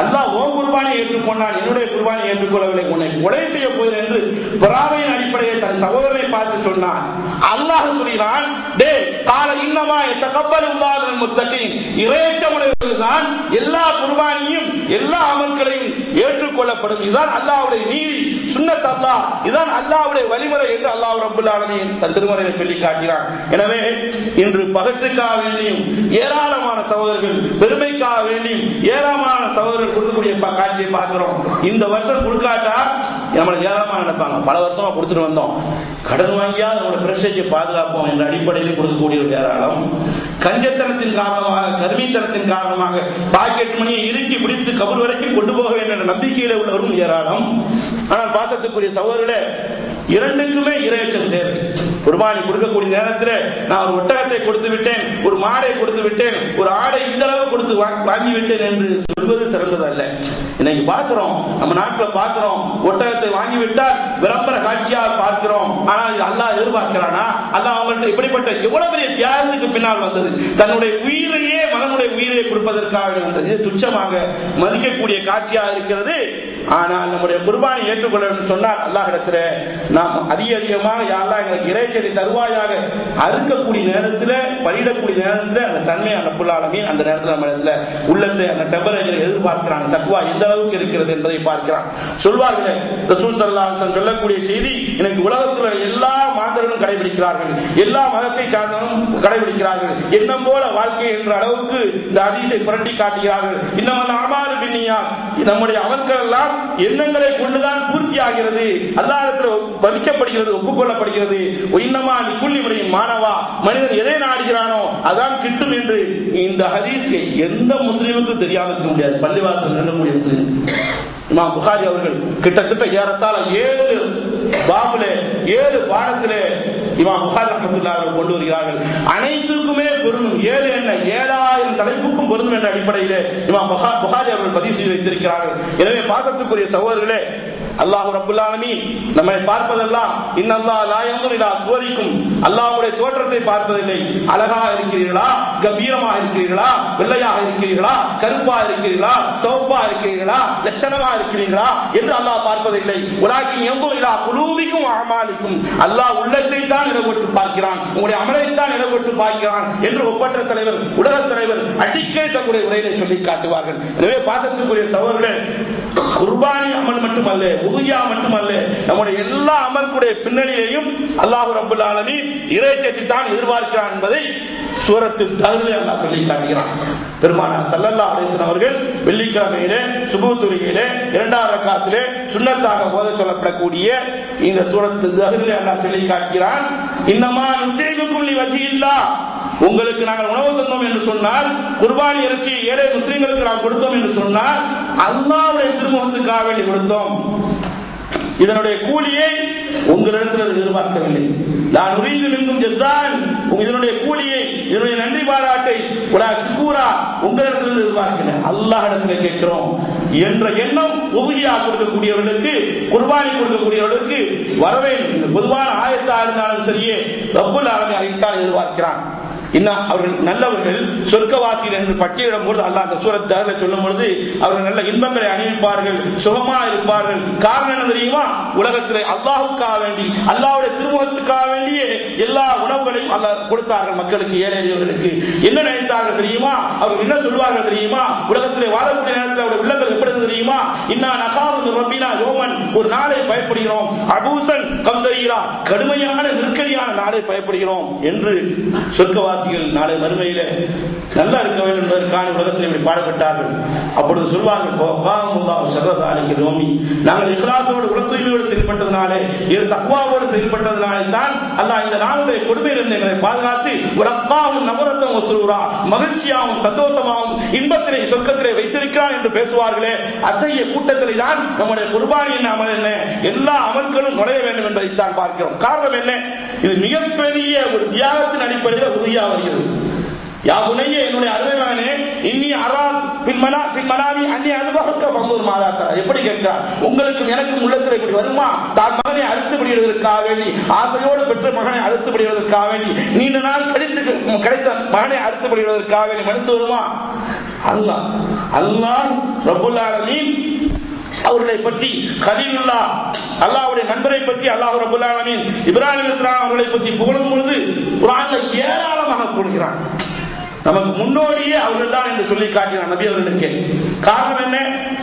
அல்லாஹ் ஓ குர்பானை ஏற்றுக்கொண்டான், என்னுடைய குர்பானை ஏற்றுக்கொள்ளவில்லை, உன்னை கொலை செய்ய போகிறேன் என்று பொறாமையின் அடிப்படையில் தன் சகோதரனை பார்த்து சொன்னான். அல்லாஹ் சொல்கிறான், டே கால இன்னமா தகப்பலுல்லாஹு மினல் முத்தகீன், இறையச்சமுடையவர்கள் தான் எல்லா குர்பானியும் எல்லா அமல்களையும் ஏற்றுக்கொள்ளப்படும். இதுதான் அல்லாஹ்வுடைய நீதி சுன்னத் அல்லாஹ், இதுதான் அல்லாஹ்வுடைய வழிமுறை என்று அல்லாஹ் ரப்பல் ஆலமீன் தன் திருமறையை சொல்லி காட்டினான். எனவே இன்று பகட்டுக்காக வேண்டியும் ஏராளமான சகோதரர்கள், பெருமைக்காக வேண்டியும் ஏராளமான சகோதரர்கள் கொடுக்கக்கூடிய காட்சியை பார்க்கிறோம். இந்த வருஷம் கொடுக்காட்டா நம்மளுக்கு ஏராளமாக நினைப்பாங்க, பல வருஷமா கொடுத்துட்டு வந்தோம், கடன் வாங்கியா நம்மளோட பிரஷேஜை பாதுகாப்போம் என்ற அடிப்படையில் கொடுக்கக்கூடிய ஒரு ஏராளம். கஞ்சத்தனத்தின் காரணமாக, கருமித்தனத்தின் காரணமாக பாக்கெட் மணியை இறுக்கி பிடித்து கபர் வரைக்கும் கொண்டு போக வேண்டும் என்ற நம்பிக்கையில உள்ளவரும் ஏராளம். ஆனால் பாசத்துக்குரிய சகோதரர்களே, இரண்டுக்குமே இறையச்சம் தேவை. குர்பானி கொடுக்கக்கூடிய நேரத்தில் நான் ஒரு ஒட்டகத்தை கொடுத்து விட்டேன், ஒரு மாடை கொடுத்து விட்டேன், ஒரு ஆடை இந்த அளவு கொடுத்து வாங்கி விட்டேன் என்று சொல்வது சிறந்தது அல்ல. இன்னைக்கு பார்க்கிறோம், நம்ம நாட்டில் பார்க்கிறோம், ஒட்டகத்தை வாங்கிவிட்டால் விளம்பர காட்சியாக பார்க்கிறோம். ஆனால் இது அல்லாஹ் எதிர்பார்க்கிறானா? அல்லாஹ் அவங்கள்ட்ட இப்படிப்பட்ட எவ்வளவு பெரிய தியாகத்துக்கு பின்னால் வந்தது, தன்னுடைய உயிரையே, மகனுடைய உயிரை கொடுப்பதற்காக வந்தது. இது துச்சமாக மதிக்கக்கூடிய காட்சியாக இருக்கிறது. ஆனால் நம்முடைய குர்பானி ஏற்றுக்கொள்ள சொன்னால் அல்லாஹ்விடத்தில் நாம் அதிகமாக யா அல்லாஹ் எங்களுக்கு இறைச்சத்தை தருவாயாக அறுக்கக்கூடிய நேரத்தில், பலியிடக்கூடிய நேரத்தில் அந்த தன்மை ரப்பல் ஆலமீன் அந்த நேரத்தில் நம்ம இடத்துல உள்ளத்தை, அந்த டெம்பரேச்சரை எதிர்பார்க்கிறான். தக்வா எந்த அளவுக்கு இருக்கிறது என்பதை பார்க்கிறான். சொல்வார்கள், ரசூல் ஸல்லல்லாஹு அலைஹி வஸல்லம் சொல்லக்கூடிய செய்தி, எனக்கு உலகத்தில் எல்லா மாந்தர்களும் கடைபிடிக்கிறார்கள், எல்லா மதத்தை சார்ந்தவரும் கடைபிடிக்கிறார்கள், எண்ணம் போல வாழ்க்கை என்ற அளவுக்கு இந்த ஹதீஸை புரட்டி காட்டுகிறார்கள். இன்னமல் அமாலு பின்னியாத், நம்முடைய அமல்கள் எல்லாம் எண்ணங்களை கொண்டுதான் பூர்த்தி ஆகிறது, அல்லாஹ்விடத்தில் மதிக்கப்படுகிறது, ஒப்புக்கொள்ளப்படுகிறது. இன்னமா லிக்குல்லி இம்ரிஇன் மானவா, மனிதன் எதை நாடுகிறானோ அதான் கிட்டும் என்று இந்த ஹதீஸ் எந்த முஸ்லிமுக்கும் தெரியாமல் இருக்க முடியாது. பள்ளிவாசல் நிற்கக்கூடிய முஸ்லிம் இமாம் புகாரி அவர்கள் கிட்டத்தட்ட ஏறத்தாழ 7 பாபிலே 7 பாடத்திலே இமாம் புகாரி ரஹ்மத்துல்லாஹி அவர்கள் கொண்டு வருகிறார்கள். அனைத்துக்குமே பொருந்தும், 7 என்ன 7000 தலைப்புக்கும் பொருந்தும் என்ற அடிப்படையிலே இமாம் புகாரி அவர்கள் பதிவு செய்து வைத்திருக்கிறார்கள். எனவே பாசத்துக்குரிய சகோதரர்களே, அல்லாஹ் ரப்பல் ஆலமீன் நம்மை பார்ப்பதெல்லாம் இன்னல்லாஹ் லா யன்துரு இலா சுவரிக்கும், அல்லாஹ்வுடைய தோற்றத்தை பார்ப்பதில்லை, அழகாக இருக்கிறீர்களா, கம்பீரமாக இருக்கிறீர்களா, வெள்ளையாக இருக்கிறீர்களா, கருப்பாக இருக்கிறீர்களா, சிவப்பாக இருக்கிறீர்களா, லட்சணமாக இருக்கிறீர்களா என்று அல்லாஹ் பார்ப்பதில்லை. வலாக்கின் யன்துரு இலா குலூபிக்கும் அமாலிக்கும், அல்லாஹ் உள்ளத்தை தான் இடப்பட்டு பார்க்கிறான், உங்களுடைய அமலை தான் இடப்பட்டு பார்க்கிறான் என்று ஒப்பற்ற தலைவர், உலக தலைவர் அடிக்கடி தங்களுடைய உரையிலே சொல்லி காட்டுவார்கள். எனவே பாசத்துக்குரிய சகோதரர்களே, குர்பானி அமல் மட்டுமல்ல, உதுயா மட்டுமல்ல, நம்முடைய எல்லா அமல்களுடைய பின்னணியிலேயும் அல்லாஹ் ரப்பல் ஆலமீன் இறைச்சத்தை தான் எதிர்பார்க்கிறான் என்பதை சூரத்துல் தஹ்ரிலே அல்லாஹ் சொல்லி காட்டுகிறான். பெருமானார் ஸல்லல்லாஹு அலைஹி வஸல்லம் அவர்கள் வெள்ளிக்கிழமையிலே சுபஹ் தொழுகையிலே 2வது ரக்காத்திலே சுன்னத்தாக ஓத சொல்லப்படக்கூடிய இந்த சூரத்துல் தஹ்ரிலே அல்லாஹ் சொல்லி காட்டுகிறான், இன்னமா நுஜீபுக்கும் லிவஜில்லாஹ், உங்களுக்கு நாங்கள் உணவு தந்தோம் என்று சொன்னால், குர்பானி இறைச்சி ஏழை முஸ்லிம்களுக்கு நாம் கொடுத்தோம் என்று சொன்னால் அல்லாஹ்வுடைய திருமுகத்துக்காக வேண்டி கொடுத்தோம். இதனுடைய கூலியை உங்களிடத்தில் எதிர்பார்க்கவில்லை. நான் நுரீது மின்கும் ஜஸான், இதனுடைய கூலியை, இதனுடைய நன்றி பாராட்டை வலா ஷுக்கூரா உங்களிடத்தில் எதிர்பார்க்கல, அல்லாஹ்விடத்தில் கேட்கிறோம் என்ற எண்ணம் உதுஹியா கொடுக்கக்கூடியவர்களுக்கு, குர்பானி கொடுக்கக்கூடியவர்களுக்கு வரவே. இது பொதுவான ஆயத்தா இருந்தாலும் சரியே, ரப்பல் ஆலமீன் அதைத்தான் எதிர்பார்க்கிறான். இன்னும் அவர்கள் நல்லவர்கள் சொர்க்கவாசிகள் என்று பட்டியலிடும் பொழுது அல்லாஹ் அந்த சூரத் தஹ்ரில் சொல்லும் பொழுது அவர்கள் நல்ல இன்பங்களை அனுபவிப்பார்கள், சுகமா இருப்பார்கள். காரணம் என்ன தெரியுமா? உலகத்தில் அல்லாஹ்வுக்காக வேண்டி, அல்லாஹ்வுடைய திருமுகத்துக்காக வேண்டிய எல்லா உணவுகளையும் அல்லாஹ் கொடுத்தார்கள் மக்களுக்கு, ஏழை எளியவர்களுக்கு. என்ன நினைத்தார்கள் தெரியுமா? அவர்கள் என்ன சொல்வார்கள் தெரியுமா? உலகத்தில் வாழக்கூடிய நேரத்தில் அவருடைய உள்ளங்கள் எப்படி தெரியுமா? இன்னா நகாது மின் ரப்பினா யௌமன், ஒரு நாளை பயப்படுகிறோம், அபூசன் கம்தரீரா, கடுமையான நெருக்கடியான நாளை பயப்படுகிறோம் என்று சொர்க்கவாசி நாளை மறுமையில நல்லா இருக்க வேண்டும் என்பதற்கான உலகத்தில் இப்படி பாடப்பட்டார்கள். அப்பொழுது சொல்வார்கள், நாங்கள் இஹ்லாஸோடு உல தூய்மையோடு செயல்பட்டதனாலே, தக்வாவோடு செயல்பட்டதனாலே தான் அல்லாஹ் இந்த நாளுடைய கொடுமையிலிருந்து எங்களை பாதுகாத்து உலக்காவும் நவரத்தம் வசூரா, மகிழ்ச்சியாகவும் சந்தோஷமாகவும் இன்பத்திலே சொர்க்கத்திலே வைத்திருக்கிறான் என்று பேசுவார்களே, அத்தகைய கூட்டத்திலே தான் நம்முடைய குர்பானி என்ன அமல் என்ன, எல்லா அமல்களும் நுழைய வேண்டும் என்பதைத்தான் பார்க்கிறோம். காரணம் என்ன? இது மிகப்பெரிய ஒரு தியாகத்தின் அடிப்படையில் உதவியா வருகிறது. யா புனைய, என்னுடைய அருமை மகனே, இன்னி அரா ஃபில் மனாமி அன்னி அஸ்பஹுக ஃபன்துர் மாதா தரா. எப்படி கேட்கிறார்? உங்களுக்கும் எனக்கும் உள்ளத்தில் இப்படி வருமா? தான் மகனை அறுத்து விடுவதற்காக வேண்டி, ஆசையோடு பெற்ற மகனை அறுத்து விடுவதற்காக வேண்டி, நீண்ட நாள் கிடைத்த மகனை அறுத்து விடுவதற்காக வேண்டி மனசு வருமா? அல்லாஹ் ரப்பல் ஆலமீன் அவர்களை பற்றி, கலீலுல்லாஹ் அல்லாஹ்வுடைய நண்பரை பற்றி அல்லாஹ் ரப்பல் ஆலமீன் இப்ராஹிம் அலைஹிஸ்ஸலாம் அவர்களை பற்றி புகழும் பொழுது குர்ஆன்ல ஏராளமாக புகழ்கிறான். நமக்கு முன்னோடியே அவர்கள் தான் என்று சொல்லி காட்டினார் நபி அவர்களுக்கு. காரணம் என்ன?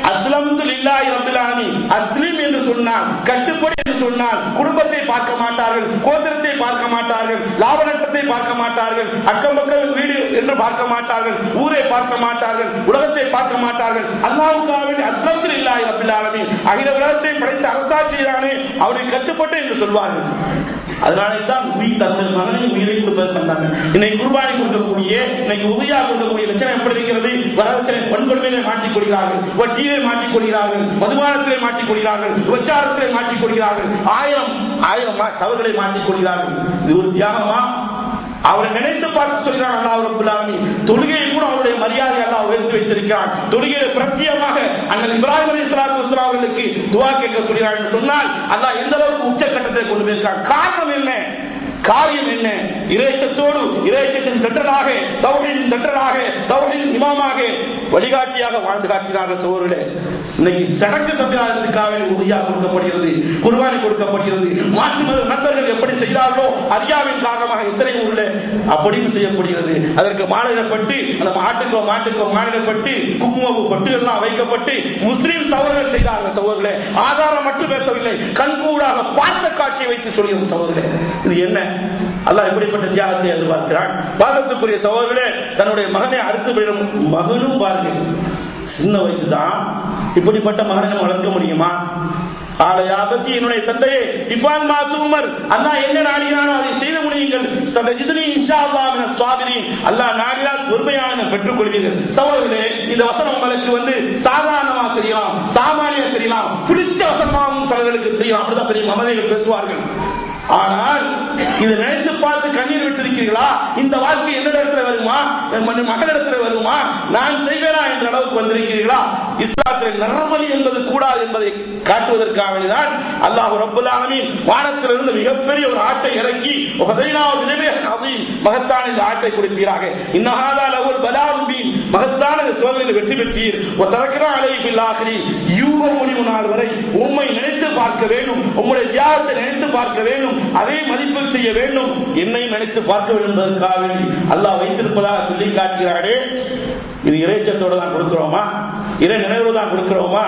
அஸ்லம்து லில்லாஹி ரப்பில் ஆலமீன். அஸ்லிம் என்று சொன்னால், கட்டுப்படி என்று சொன்னால், குடும்பத்தை பார்க்க மாட்டார்கள், கோத்திரத்தை பார்க்க மாட்டார்கள், லாப நட்டத்தை பார்க்க மாட்டார்கள், அக்கம் பக்கம் வீடு என்று பார்க்க மாட்டார்கள், ஊரை பார்க்க மாட்டார்கள், உலகத்தை பார்க்க மாட்டார்கள். அல்லாஹ்வுக்காக வேண்டி அஸ்லம்து லில்லாஹி ரப்பில் ஆலமீன், அகில உலகத்தை படைத்த அரசாட்சியானே அவனுக்கு கட்டுப்பட்டு என்று சொல்வார்கள். அதனாலே தான் தன்னுடைய மகனை உயிரை கொடுப்பதற்கு வந்தாங்க. இன்னைக்கு குர்பானி கொடுக்கக்கூடிய, இன்னைக்கு உதயா கொடுக்கக்கூடிய லட்சணம் எப்படி இருக்கிறது? வரதட்சணை வன்கொடுமையிலே மாட்டிக் கொள்கிறார்கள், வட்டியிலே மாட்டிக் கொள்கிறார்கள், மதுபானத்திலே மாட்டிக் கொள்கிறார்கள், விபச்சாரத்திலே மாட்டிக் கொள்கிறார்கள், ஆயிரம் தவறுகளை மாட்டிக் கொள்கிறார்கள். இது ஒரு தியாகமா? அவரை நினைத்து பார்த்து சொல்கிறார் அல்லாஹ் ரப்பல் ஆலமீன். தொழுகையை கூட அவருடைய மரியாதை அல்லாஹ் உயர்த்தி வைத்திருக்கிறார். தொழுகையில பிரத்யேகமாக அண்ணல் இப்ராஹிம் அலைஹிஸ்ஸலாத்து வஸ்ஸலாம் அவர்களுக்கு துஆ கேட்க சொல்கிறார் என்று சொன்னால் அல்லாஹ் எந்த அளவுக்கு உச்சக்கட்டத்தை கொண்டு போயிருக்கார். காரணம் என்ன? காரியம் என்ன? இறைச்சத்தோடு, இறைச்சத்தின் தட்டலாக, தௌஹீதின் தட்டலாக, தௌஹீதின் இமாமாக, வழிகாட்டியாக வாழ்ந்து காட்டினார்கள் சகோதரர்களே. இன்னைக்கு சடங்கு சம்பிரதாயத்துக்காக உதயா கொடுக்கப்படுகிறது, குர்பானி கொடுக்கப்படுகிறது. மாற்று மத நண்பர்கள் எப்படி செய்கிறார்களோ அறியாவின் காரணமாக எத்தனை ஊர்ல அப்படின்னு செய்யப்படுகிறது. அதற்கு மாலையிடப்பட்டு, அந்த மாட்டுக்கோ மாலையிடப்பட்டு, குங்குமப்பு பட்டு எல்லாம் வைக்கப்பட்டு முஸ்லிம் சகோதரர்கள் செய்தார்கள் சகோதரர்களே. ஆதாரம் மட்டும் பேசவில்லை, கண்கூடாக பார்த்த காட்சியை வைத்து சொல்கிறோம் சகோதரர்களே. இது என்ன? அல்லாஹ் எப்படிப்பட்ட தியாகத்தை எதிர்பார்க்கிறான்? பாசத்துக்குரிய சகோதரர்களே, தன்னுடைய மகனை அடுத்து விடும் மகனும் பாருங்கள், சின்ன வயசுதான். இப்படிப்பட்ட மகனை நம்ம வளர்க்க முடியுமா? ஆலயாபத்தி, என்னுடைய தந்தையே, இஃபால் மா துமர், அல்லாஹ் என்ன நாடினானோ அதை செய்து முடியுங்கள். சதஜிதுனி இன்ஷாஅல்லாஹ் மினஸ் ஸாபிரீன், அல்லாஹ் நாடினால் பொறுமையான பெற்றுக் கொள்வீர்கள். சகோதரர்களே, இந்த வசனம் உங்களுக்கு சாதாரணமா தெரியலாம், சாமானியா தெரியலாம், புளிச்ச வசனமாகவும் சிலர்களுக்கு தெரியலாம். அப்படிதான் பெரிய மமதைகள் பேசுவார்கள். ஆனால் இதை நினைத்து பார்த்து கண்ணீர் விட்டிருக்கிறீர்களா? இந்த வாழ்க்கை என்னிடத்துல வருமா, மகளிடத்துல வருமா, நான் செய்வேனா என்ற அளவுக்கு வந்திருக்கிறீர்களா? இஸ்லாத்தில் நரபலி என்பது கூடாது என்பதை காட்டுவதற்காக வேண்டிதான் அல்லாஹ் ரப்பல் ஆலமீன் வானத்திலிருந்து மிகப்பெரிய ஒரு ஆட்டை இறக்கி மகத்தான இந்த ஆட்டை கொடுப்பீராக, இன்னஹாதா லஹுல் பலாஉல் முபீன், மகத்தான சோதனையில் வெற்றி பெற்றீர். வதரக்னா அலைஹி ஃபில் ஆகிரீன், யூகம் முடிவு நாள் வரை உம்மை நினைத்து பார்க்க வேண்டும், உம்முடைய தியாகத்தை நினைத்து பார்க்க வேண்டும், அதை மதிப்பு செய்ய வேண்டும், என்னையும் நினைத்து பார்க்க வேண்டும் என்பதற்காக அல்லாஹ் வைத்திருப்பதாக சொல்லி காட்டுகிறாரே. இது இறைச்சத்தோட தான் கொடுக்கிறோமா? இறை நினைவு தான் கொடுக்கிறோமா?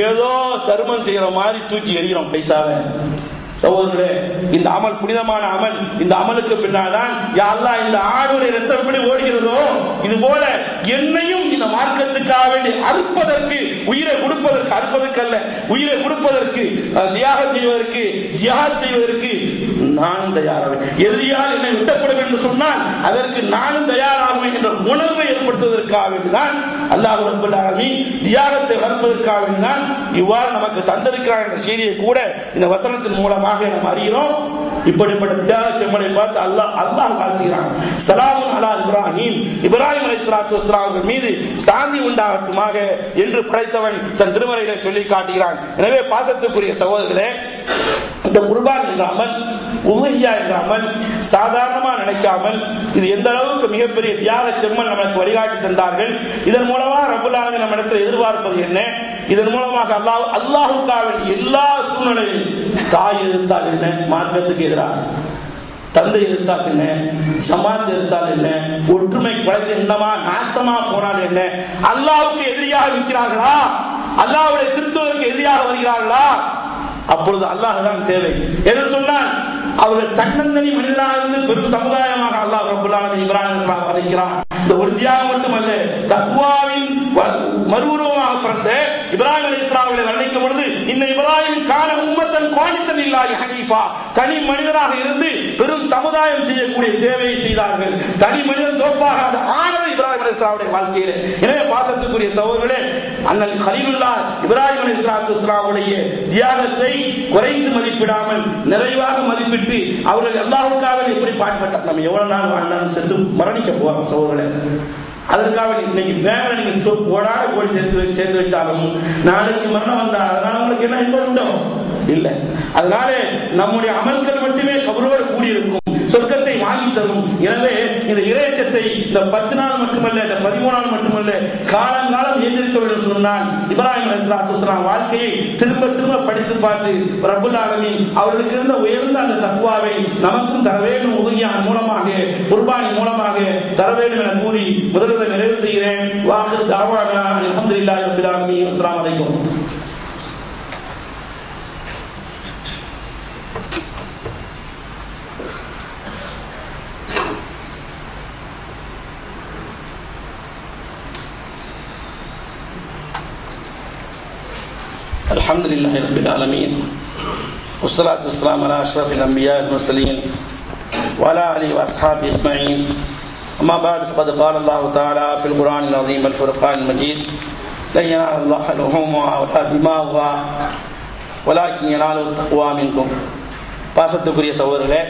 ஏதோ தர்மம் செய்யற மாதிரி தூக்கி எறிகிறோம் பைசாவை. சகோதரர்களே, இந்த அமல் புனிதமான அமல். இந்த அமலுக்கு பின்னால்தான் யா அல்லாஹ் இந்த ஆணுடைய ரத்தம் எப்படி ஓடுகிறதோ இது போல என்னையும் இந்த மார்க்கத்துக்காக வேண்டி அறுப்பதற்கு, உயிரை கொடுப்பதற்கு, அறுப்பதற்கு அல்ல, உயிரை கொடுப்பதற்கு, தியாகம் செய்வதற்கு, ஜிஹாத் செய்வதற்கு நானும் தயாராவேன். எதிரியால் என்னை விட்டப்படும் என்று சொன்னால் அதற்கு நானும் தயாராகுவேன் என்ற உணர்வை ஏற்படுத்துவதற்காக வேண்டிதான் அல்லாஹ் ரப்பல் ஆலமீன் தியாகத்தை வளர்ப்பதற்காக வேண்டிதான் இவ்வாறு நமக்கு தந்திருக்கிறார் என்ற செய்தியை கூட இந்த வசனத்தின் மூலமாக நாம் அறிகிறோம். இப்படிப்பட்ட தியாக செம்மலை பார்த்து அல்லாஹ் வாழ்த்துகிறான். ஸலாமுன் அலா இப்ராஹிம், இப்ராஹிம் அலைஹிஸ்ஸலாத்து வஸ்ஸலாம் அவர்கள் மீது சாந்தி உண்டாகட்டுமாக என்று படைத்தவன் தன் திருமறையிலே சொல்லி காட்டுகிறான். எனவே பாசத்துக்குரிய சகோதரர்களே, இந்த குர்பான் என்ற அமல், உஹியா என்ற அமல் சாதாரணமா நினைக்காமல் இது எந்த அளவுக்கு மிகப்பெரிய தியாக செம்மல் நமக்கு வழிகாட்டி தந்தார்கள். இதன் மூலமாக ரப்பல் ஆலமீன் நம்மிடத்தில் எதிர்பார்ப்பது என்ன? இதன் மூலமாக அல்லாஹ்வுக்காக எல்லா சூழ்நிலையிலும் தாய் எதிர்த்தால் என்ன, மார்க்கத்துக்கு எதிராக, தந்தை எதிர்த்தால் என்ன, ஜமாத் எதிர்த்தால் என்ன, ஒற்றுமை குறைந்து என்னமா நாசமா போனால் என்ன, அல்லாஹ்வுக்கு எதிரியாக நிற்கிறார்களா, அல்லாஹ்வுடைய திருத்துவதற்கு எதிரியாக வருகிறார்களா, அப்பொழுது அல்லாஹ் தான் தேவை என்று சொன்னால் அவர்கள் தன்னந்தனி மனிதனாக இருந்து பெரும் சமுதாயமாக அல்லாஹ் ரப்பல் ஆலமீன் இப்ராஹிம் அலைஹிஸ்ஸலாம் வரைக்கிறார். இந்த ஒரு தியாகம் மட்டுமல்ல, தக்வாவின் மறுஉருவமாக பிறந்த இப்ராஹிம் அலைஹிஸ்ஸலாம் அவர்களை வர்ணிக்கும் பொழுது இன்ன இப்ராஹிம் கான உம்மத்தன் குவானித்தன் இல்லாஹி ஹனீஃபா, தனி மனிதனாக இருந்து பெரும் சமுதாயம் செய்யக்கூடிய சேவையை செய்தார்கள். தனி மனிதன் தோப்பாக ஆனது இப்ராஹிம் அலைஹிஸ்ஸலாமுடைய வாழ்க்கையிலே. எனவே பாசத்துக்குரிய சகோதரர்களே, அண்ணல் கலீலுல்லாஹ் இப்ராஹிம் அலைஹிஸ்ஸலாத்து வஸ்ஸலாமுடைய தியாகத்தை குறைத்து மதிப்பிடாமல் நிறைவாக மதிப்பிட்டு அவர்கள் அல்லாஹ்வுக்காக எப்படி பாடுபட்டார். நம்ம எவ்வளவு நாள் வாழ்ந்தாலும் செத்து மரணிக்க போறோம் சகோதரர்களே. அதற்காக இன்னைக்கு பேங்க்ல நீங்க கோடான கோடி சேர்த்து வைத்தாலும் நாளைக்கு மரணம் வந்தால் அதனால உங்களுக்கு என்ன இன்பம் உண்டோ? இல்லை. அதனால நம்முடைய அமல்கள் மட்டுமே கபரோடு கூடியிருக்கும், சொர்க்கத்தை வாங்கி தரும். எனவே இந்த இறைச்சத்தை இந்த 10 நாள் மட்டுமல்ல, இந்த 13 நாள் மட்டுமல்ல, காலங்காலம் ஏந்திருக்க வேண்டும் சொன்னால் இப்ராஹிம் அலைஹிஸ்ஸலாத்து வஸ்ஸலாம் வாழ்க்கையை திரும்ப திரும்ப படித்து பார்த்து ரப்பல் ஆலமீன் அவர்களுக்கு இருந்த உயர்ந்த அந்த தக்வாவை நமக்கும் தர வேண்டும். உதவியான் மூலமாக, குர்பானி மூலமாக, தர வேண்டும் என கூறி முதல்வரை நிறைவு செய்கிறேன். வாஹிரு தஅவானா அல்ஹம்துலில்லாஹி ரப்பில் ஆலமீன். அஸ்ஸலாமு அலைக்கும். அல்ஹம்துலில்லாஹி ரப்பில் ஆலமீன். வஸ்ஸலாத்து வஸ்ஸலாமு அலா அஷ்ரஃபில் அன்பியா வல் முர்ஸலீன் وعلى آله وأصحابه أجمعين. أما بعد فقد قال الله تعالى في القرآن العظيم والفرقان المجيد لن ينال الله لحومها ولا دماؤها ولكن يناله التقوى منكم. பாசத்துக்குரிய சகோதரர்களே,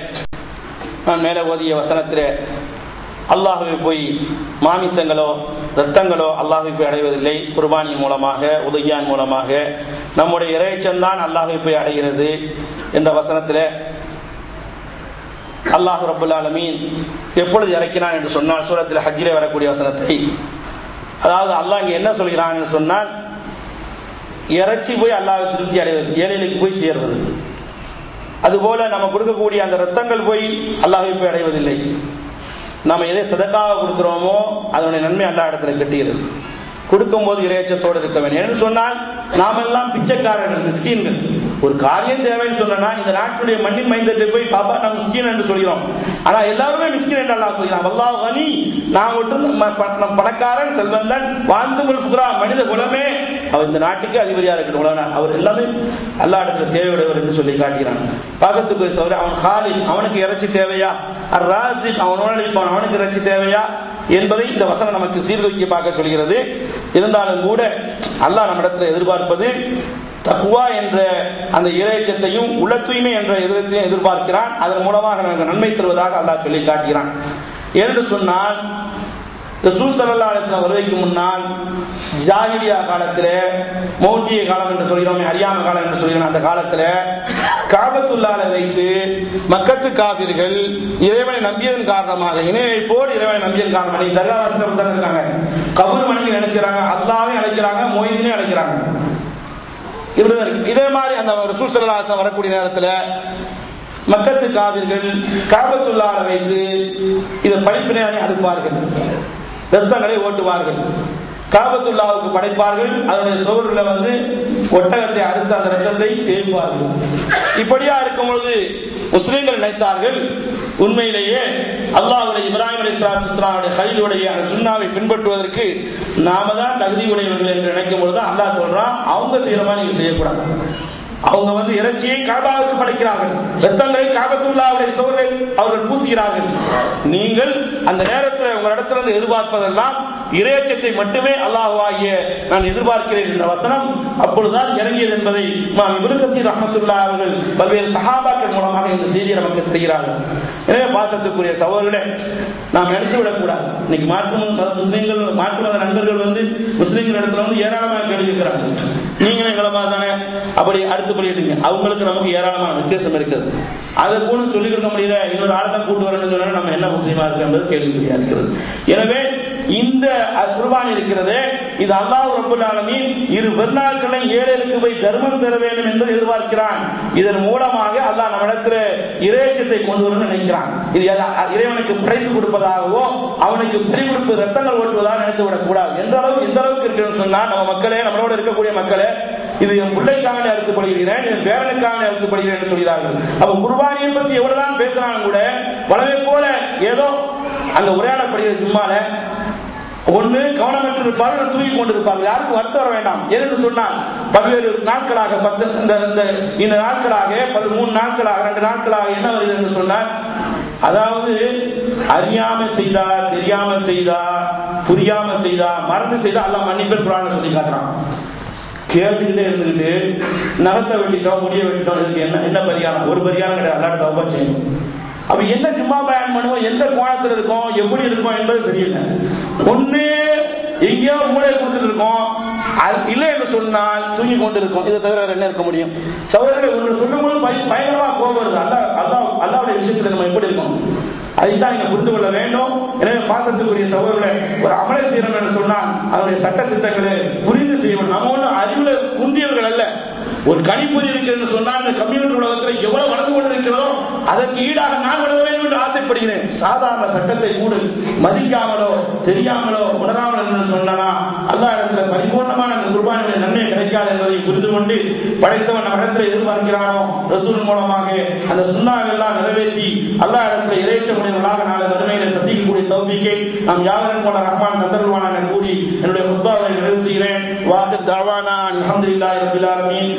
நான் மேலே ஓதிய வசனத்திலே அல்லாஹ்வை போய் மாமிசங்களோ இரத்தங்களோ அல்லாஹ்வை போய் அடைவதில்லை. குர்பானின் மூலமாக, உதகியான் மூலமாக நம்முடைய இறைச்சந்தான் அல்லாஹ்வை போய் அடைகிறது என்ற வசனத்திலே அல்லாஹ் ரப்பல் ஆலமீன் எப்பொழுது இறக்கினான் என்று சொன்னால் சூரத்தில் ஹஜ்ஜிலே வரக்கூடிய வசனத்தை, அதாவது அல்லாஹ் இங்கே என்ன சொல்கிறான் என்று சொன்னால், இறைச்சி போய் அல்லாஹ்வை திருப்தி அடைவது, ஏழைகளுக்கு போய் சேர்வது. அதுபோல நம்ம கொடுக்கக்கூடிய அந்த இரத்தங்கள் போய் அல்லாஹ்வை போய் அடைவதில்லை. நம்ம எதை சதக்காக கொடுக்கிறோமோ அதனுடைய நன்மை அல்லாஹ் இடத்துல கட்டுகிறது. கொடுக்கும்போது இறைச்சத்தோடு இருக்க வேண்டும். என்று சொன்னால் நாமெல்லாம் பிச்சைக்காரர்கள், மிஸ்கீன்கள். ஒரு காரியம் தேவைன்னு சொன்னா இந்த நாட்டுடைய மண்ணின் மைந்தத்தை போய் பாப்பா நான் மிஸ்கீன் என்று சொல்கிறோம். ஆனா எல்லாருமே மிஸ்கீன் என்று அல்லாஹ் சொல்கிறான். அல்லாஹ் கனி, நான் மட்டும் நம் பணக்காரன், செல்வந்தன், வாழ்ந்துமுல் ஃபுக்ரா, மனித குலமே அவர் இந்த நாட்டுக்கு அதிபதியா இருக்கட்டும், அவர் எல்லாமே அல்லாஹ் இடத்துல தேவையுடையவர் என்று சொல்லி காட்டுகிறான். பாசத்துக்கு சௌரி, அவன் காலில், அவனுக்கு இறைச்சி தேவையா? அர் ராசிக், அவனோட அவனுக்கு இறைச்சி தேவையா என்பதை இந்த வசனம் நமக்கு சீர்தூக்கி பார்க்க சொல்கிறது. இருந்தாலும் கூட அல்லாஹ் நம்மிடத்தில் எதிர்பார்ப்பது தக்வா என்ற அந்த இறைச்சத்தையும் உள்ள தூய்மை என்ற எதிர்த்தையும் எதிர்பார்க்கிறான். அதன் மூலமாக நமக்கு நன்மை தருவதாக அல்லாஹ் சொல்லி காட்டுகிறான். என்று சொன்னால் ரசூல் ஸல்லல்லாஹு அலைஹி வஸல்லம் வருகைக்கு முன்னால் ஜாஹிலியா காலத்திலே, மௌட்டிய காலம் என்று சொல்கிறோம், அறியாம காலம் என்று சொல்கிறோம், அந்த காலத்தில் காபத்துல்லாஹ்ல வைத்து மக்கத்து காபிர்கள் இறைவனை நம்பியதன் காரணமாக, இணை வைப்போடு இறைவனை நம்பியதன் காரணமாக தர்காவாசிகள் தான் இருக்காங்க. கபூர் மனைவி நினைச்சாங்க, அல்லாஹ்வையும் அழைக்கிறாங்க, மொய்தீனை அழைக்கிறாங்க. இப்படிதான் இருக்கு. இதே மாதிரி அந்த ரசூல் ஸல்லல்லாஹு அலைஹி வஸல்லம் வரக்கூடிய நேரத்தில் மக்கத்து காபிர்கள் காபத்துல்லாஹ்ல வைத்து இதை பழிப்பினையாணி அறுப்பார்கள், இரத்தங்களை ஓட்டுவார்கள், காபத்துல்லாவுக்கு படைப்பார்கள், அதனுடைய சுவர்களை ஒட்டகத்தை அறுத்த அந்த இரத்தத்தை தேய்ப்பார்கள். இப்படியா இருக்கும் பொழுது முஸ்லிம்கள் நினைத்தார்கள், உண்மையிலேயே அல்லாஹ்வுடைய இப்ராஹிம் அலைஹிஸ்ஸலாமுடைய கலீலுடைய அந்த சுன்னாவை பின்பற்றுவதற்கு நாம தான் தகுதி உடையவர்கள் என்று நினைக்கும் பொழுது அல்லாஹ் சொல்றான், அவங்க செய்யற மாதிரி நீங்க செய்யக்கூடாது. அவங்க இறைச்சியை காபாவுக்கு படைக்கிறார்கள், இரத்தங்களை காபத்துல்லாஹ்வுடைய சுவரை அவர்கள் பூசுகிறார்கள். நீங்கள் அந்த நேரத்தில் உங்களிடத்திலிருந்து எதிர்பார்ப்பதெல்லாம் இறைச்சத்தை மட்டுமே அல்லாஹ்வாகிய நான் எதிர்பார்க்கிறேன் என்ற வசனம் அப்பொழுதுதான் இறங்கியது என்பதை இமாம் இப்னு கஸீர் ரஹ்மத்துல்லாஹி அவர்கள் பல்வேறு சஹாபாக்கள் மூலமாக இந்த செய்தியை நமக்கு தருகிறார்கள். எனவே பாசத்துக்குரிய சகோதரர்களே, நாம் எடுத்து விடக்கூடாது. இன்னைக்கு முஸ்லீம்கள், மாற்று மத நண்பர்கள் முஸ்லீம்கள் இடத்துல ஏராளமாக கேள்வி இருக்கிறார்கள். நீங்களும் எங்களை மாதிரி தானே அப்படி அடுத்து பண்ணிட்டீங்க. அவங்களுக்கு நமக்கு ஏராளமான வித்தியாசம் இருக்குது. அதை கூட சொல்லிக் கொடுக்க முடியல, இன்னொரு ஆளை தான் கூட்டு வரணும்னு சொன்னா நம்ம என்ன முஸ்லீமா இருக்கு என்பது கேள்விக்குறியா இருக்கிறது. எனவே இந்த குர்பான் இருக்கிறது, இது அல்லாஹ் ரப்பல் ஆலமீன் இரு பெருநாட்களை ஏழைகளுக்கு போய் தர்மம் செய்ய வேண்டும் என்று எதிர்பார்க்கிறான். இதன் மூலமாக அல்லாஹ் நம்மிடத்தில் இறைச்சத்தை கொண்டு வரணும்னு நினைக்கிறான். இது இறைவனுக்கு படைத்து கொடுப்பதாகவோ அவனுக்கு பறி கொடுப்பு ரத்தங்கள் ஓட்டுவதாக நினைத்து விடக் கூடாது. எந்த அளவுக்கு இருக்குன்னு சொன்னா, நம்ம மக்களே, நம்மளோட இருக்கக்கூடிய மக்களே, இது என் பிள்ளைக்காக அறுத்துப்படுகிறேன், என் பேரனுக்காக அறுத்துப்படுகிறேன் என்று சொல்கிறார்கள். அப்ப குர்பானியை பத்தி எவ்வளவுதான் பேசினாலும் கூட வளமை போல ஏதோ அந்த உரையாடப்படுகிறது. சும்மால ஒன்று கவனமற்று இருப்பார்கள், தூங்கி கொண்டிருப்பார்கள். யாருக்கும் வருத்தம் வர வேண்டாம். ஏனென்று சொன்னால் பல்வேறு நாட்களாக இந்த நாட்களாக 3 நாட்களாக 2 நாட்களாக என்ன வருகிறது என்று சொன்னால், அதாவது அறியாம செய்தா, தெரியாம செய்தா, புரியாம செய்தா, மறந்து செய்தா அல்லாஹ் மன்னிப்பேன் குர்ஆன்ல சொல்லி காட்டுறான். கேட்டுக்கிட்டே இருந்துகிட்டு நகத்தை வெட்டிட்டோம், முடிய வெட்டிட்டோம், இதுக்கு என்ன பரிகாரம்? ஒரு பரிகாரம் கிடையாது. அல்லாஹ் தௌபா செய்யணும். அப்ப என்ன ஜும்மா பயான் பண்ணுவோம், எந்த கோணத்தில் இருக்கும், எப்படி இருக்கும் என்பது தெரியல. ஒண்ணு எங்கேயோ மூளை கொடுத்துட்டு இருக்கோம், இல்லை என்று சொன்னால் தூங்கி கொண்டு இருக்கும். இதை தவிர என்ன இருக்க முடியும்? சகோதரர்களை ஒன்று சொல்லும் போது பயங்கரமா கோபம் வருது. அல்லாஹ்வுடைய விஷயத்துல நம்ம எப்படி இருக்கோம் அதைத்தான் நீங்க புரிந்து கொள்ள வேண்டும். எனவே பாசத்துக்குரிய சகோதரர்களை, ஒரு அமலை செய்யணும் என்று சொன்னால் அதனுடைய சட்ட திட்டங்களை புரிந்து செய்யணும். நம்ம ஒன்றும் அறிவுல குந்தியவர்கள் அல்ல. ஒரு கணிப்பொறி இருக்கிறது சொன்னால் இந்த கம்ப்யூட்டர் உலகத்தில் எவ்வளவு வளர்ந்து கொண்டிருக்கிறதோ அதற்கு ஈடாக நான் வளர வேண்டும் என்று ஆசைப்படுகிறேன். சாதாரண சட்டத்தை கூட மதிக்காமலோ தெரியாமலோ உணராமலோ என்று சொன்னா அல்லாஹ் இடத்துல பரிபூர்ணமான அந்த குர்பானுடைய நன்மை கிடைக்காது என்பதை புரிந்து கொண்டு படைத்தவன் நம்ம இடத்துல எதிர்பார்க்கிறானோ ரசூல் மூலமாக அந்த சுன்னாவை எல்லாம் நிறைவேற்றி அல்லாஹ் இடத்துல இறைச்சமுடையவர்களாக நாளை வறுமையில சந்திக்கக்கூடிய தௌஃபீக்கை நாம் யாவரும் போல ரஹ்மான் தந்தருவானா என்று கூறி என்னுடைய குத்பாவை நிறைவு செய்கிறேன். வாஹிர் தஅவானா அல்ஹம்துலில்லாஹி ரப்பில் ஆலமீன்.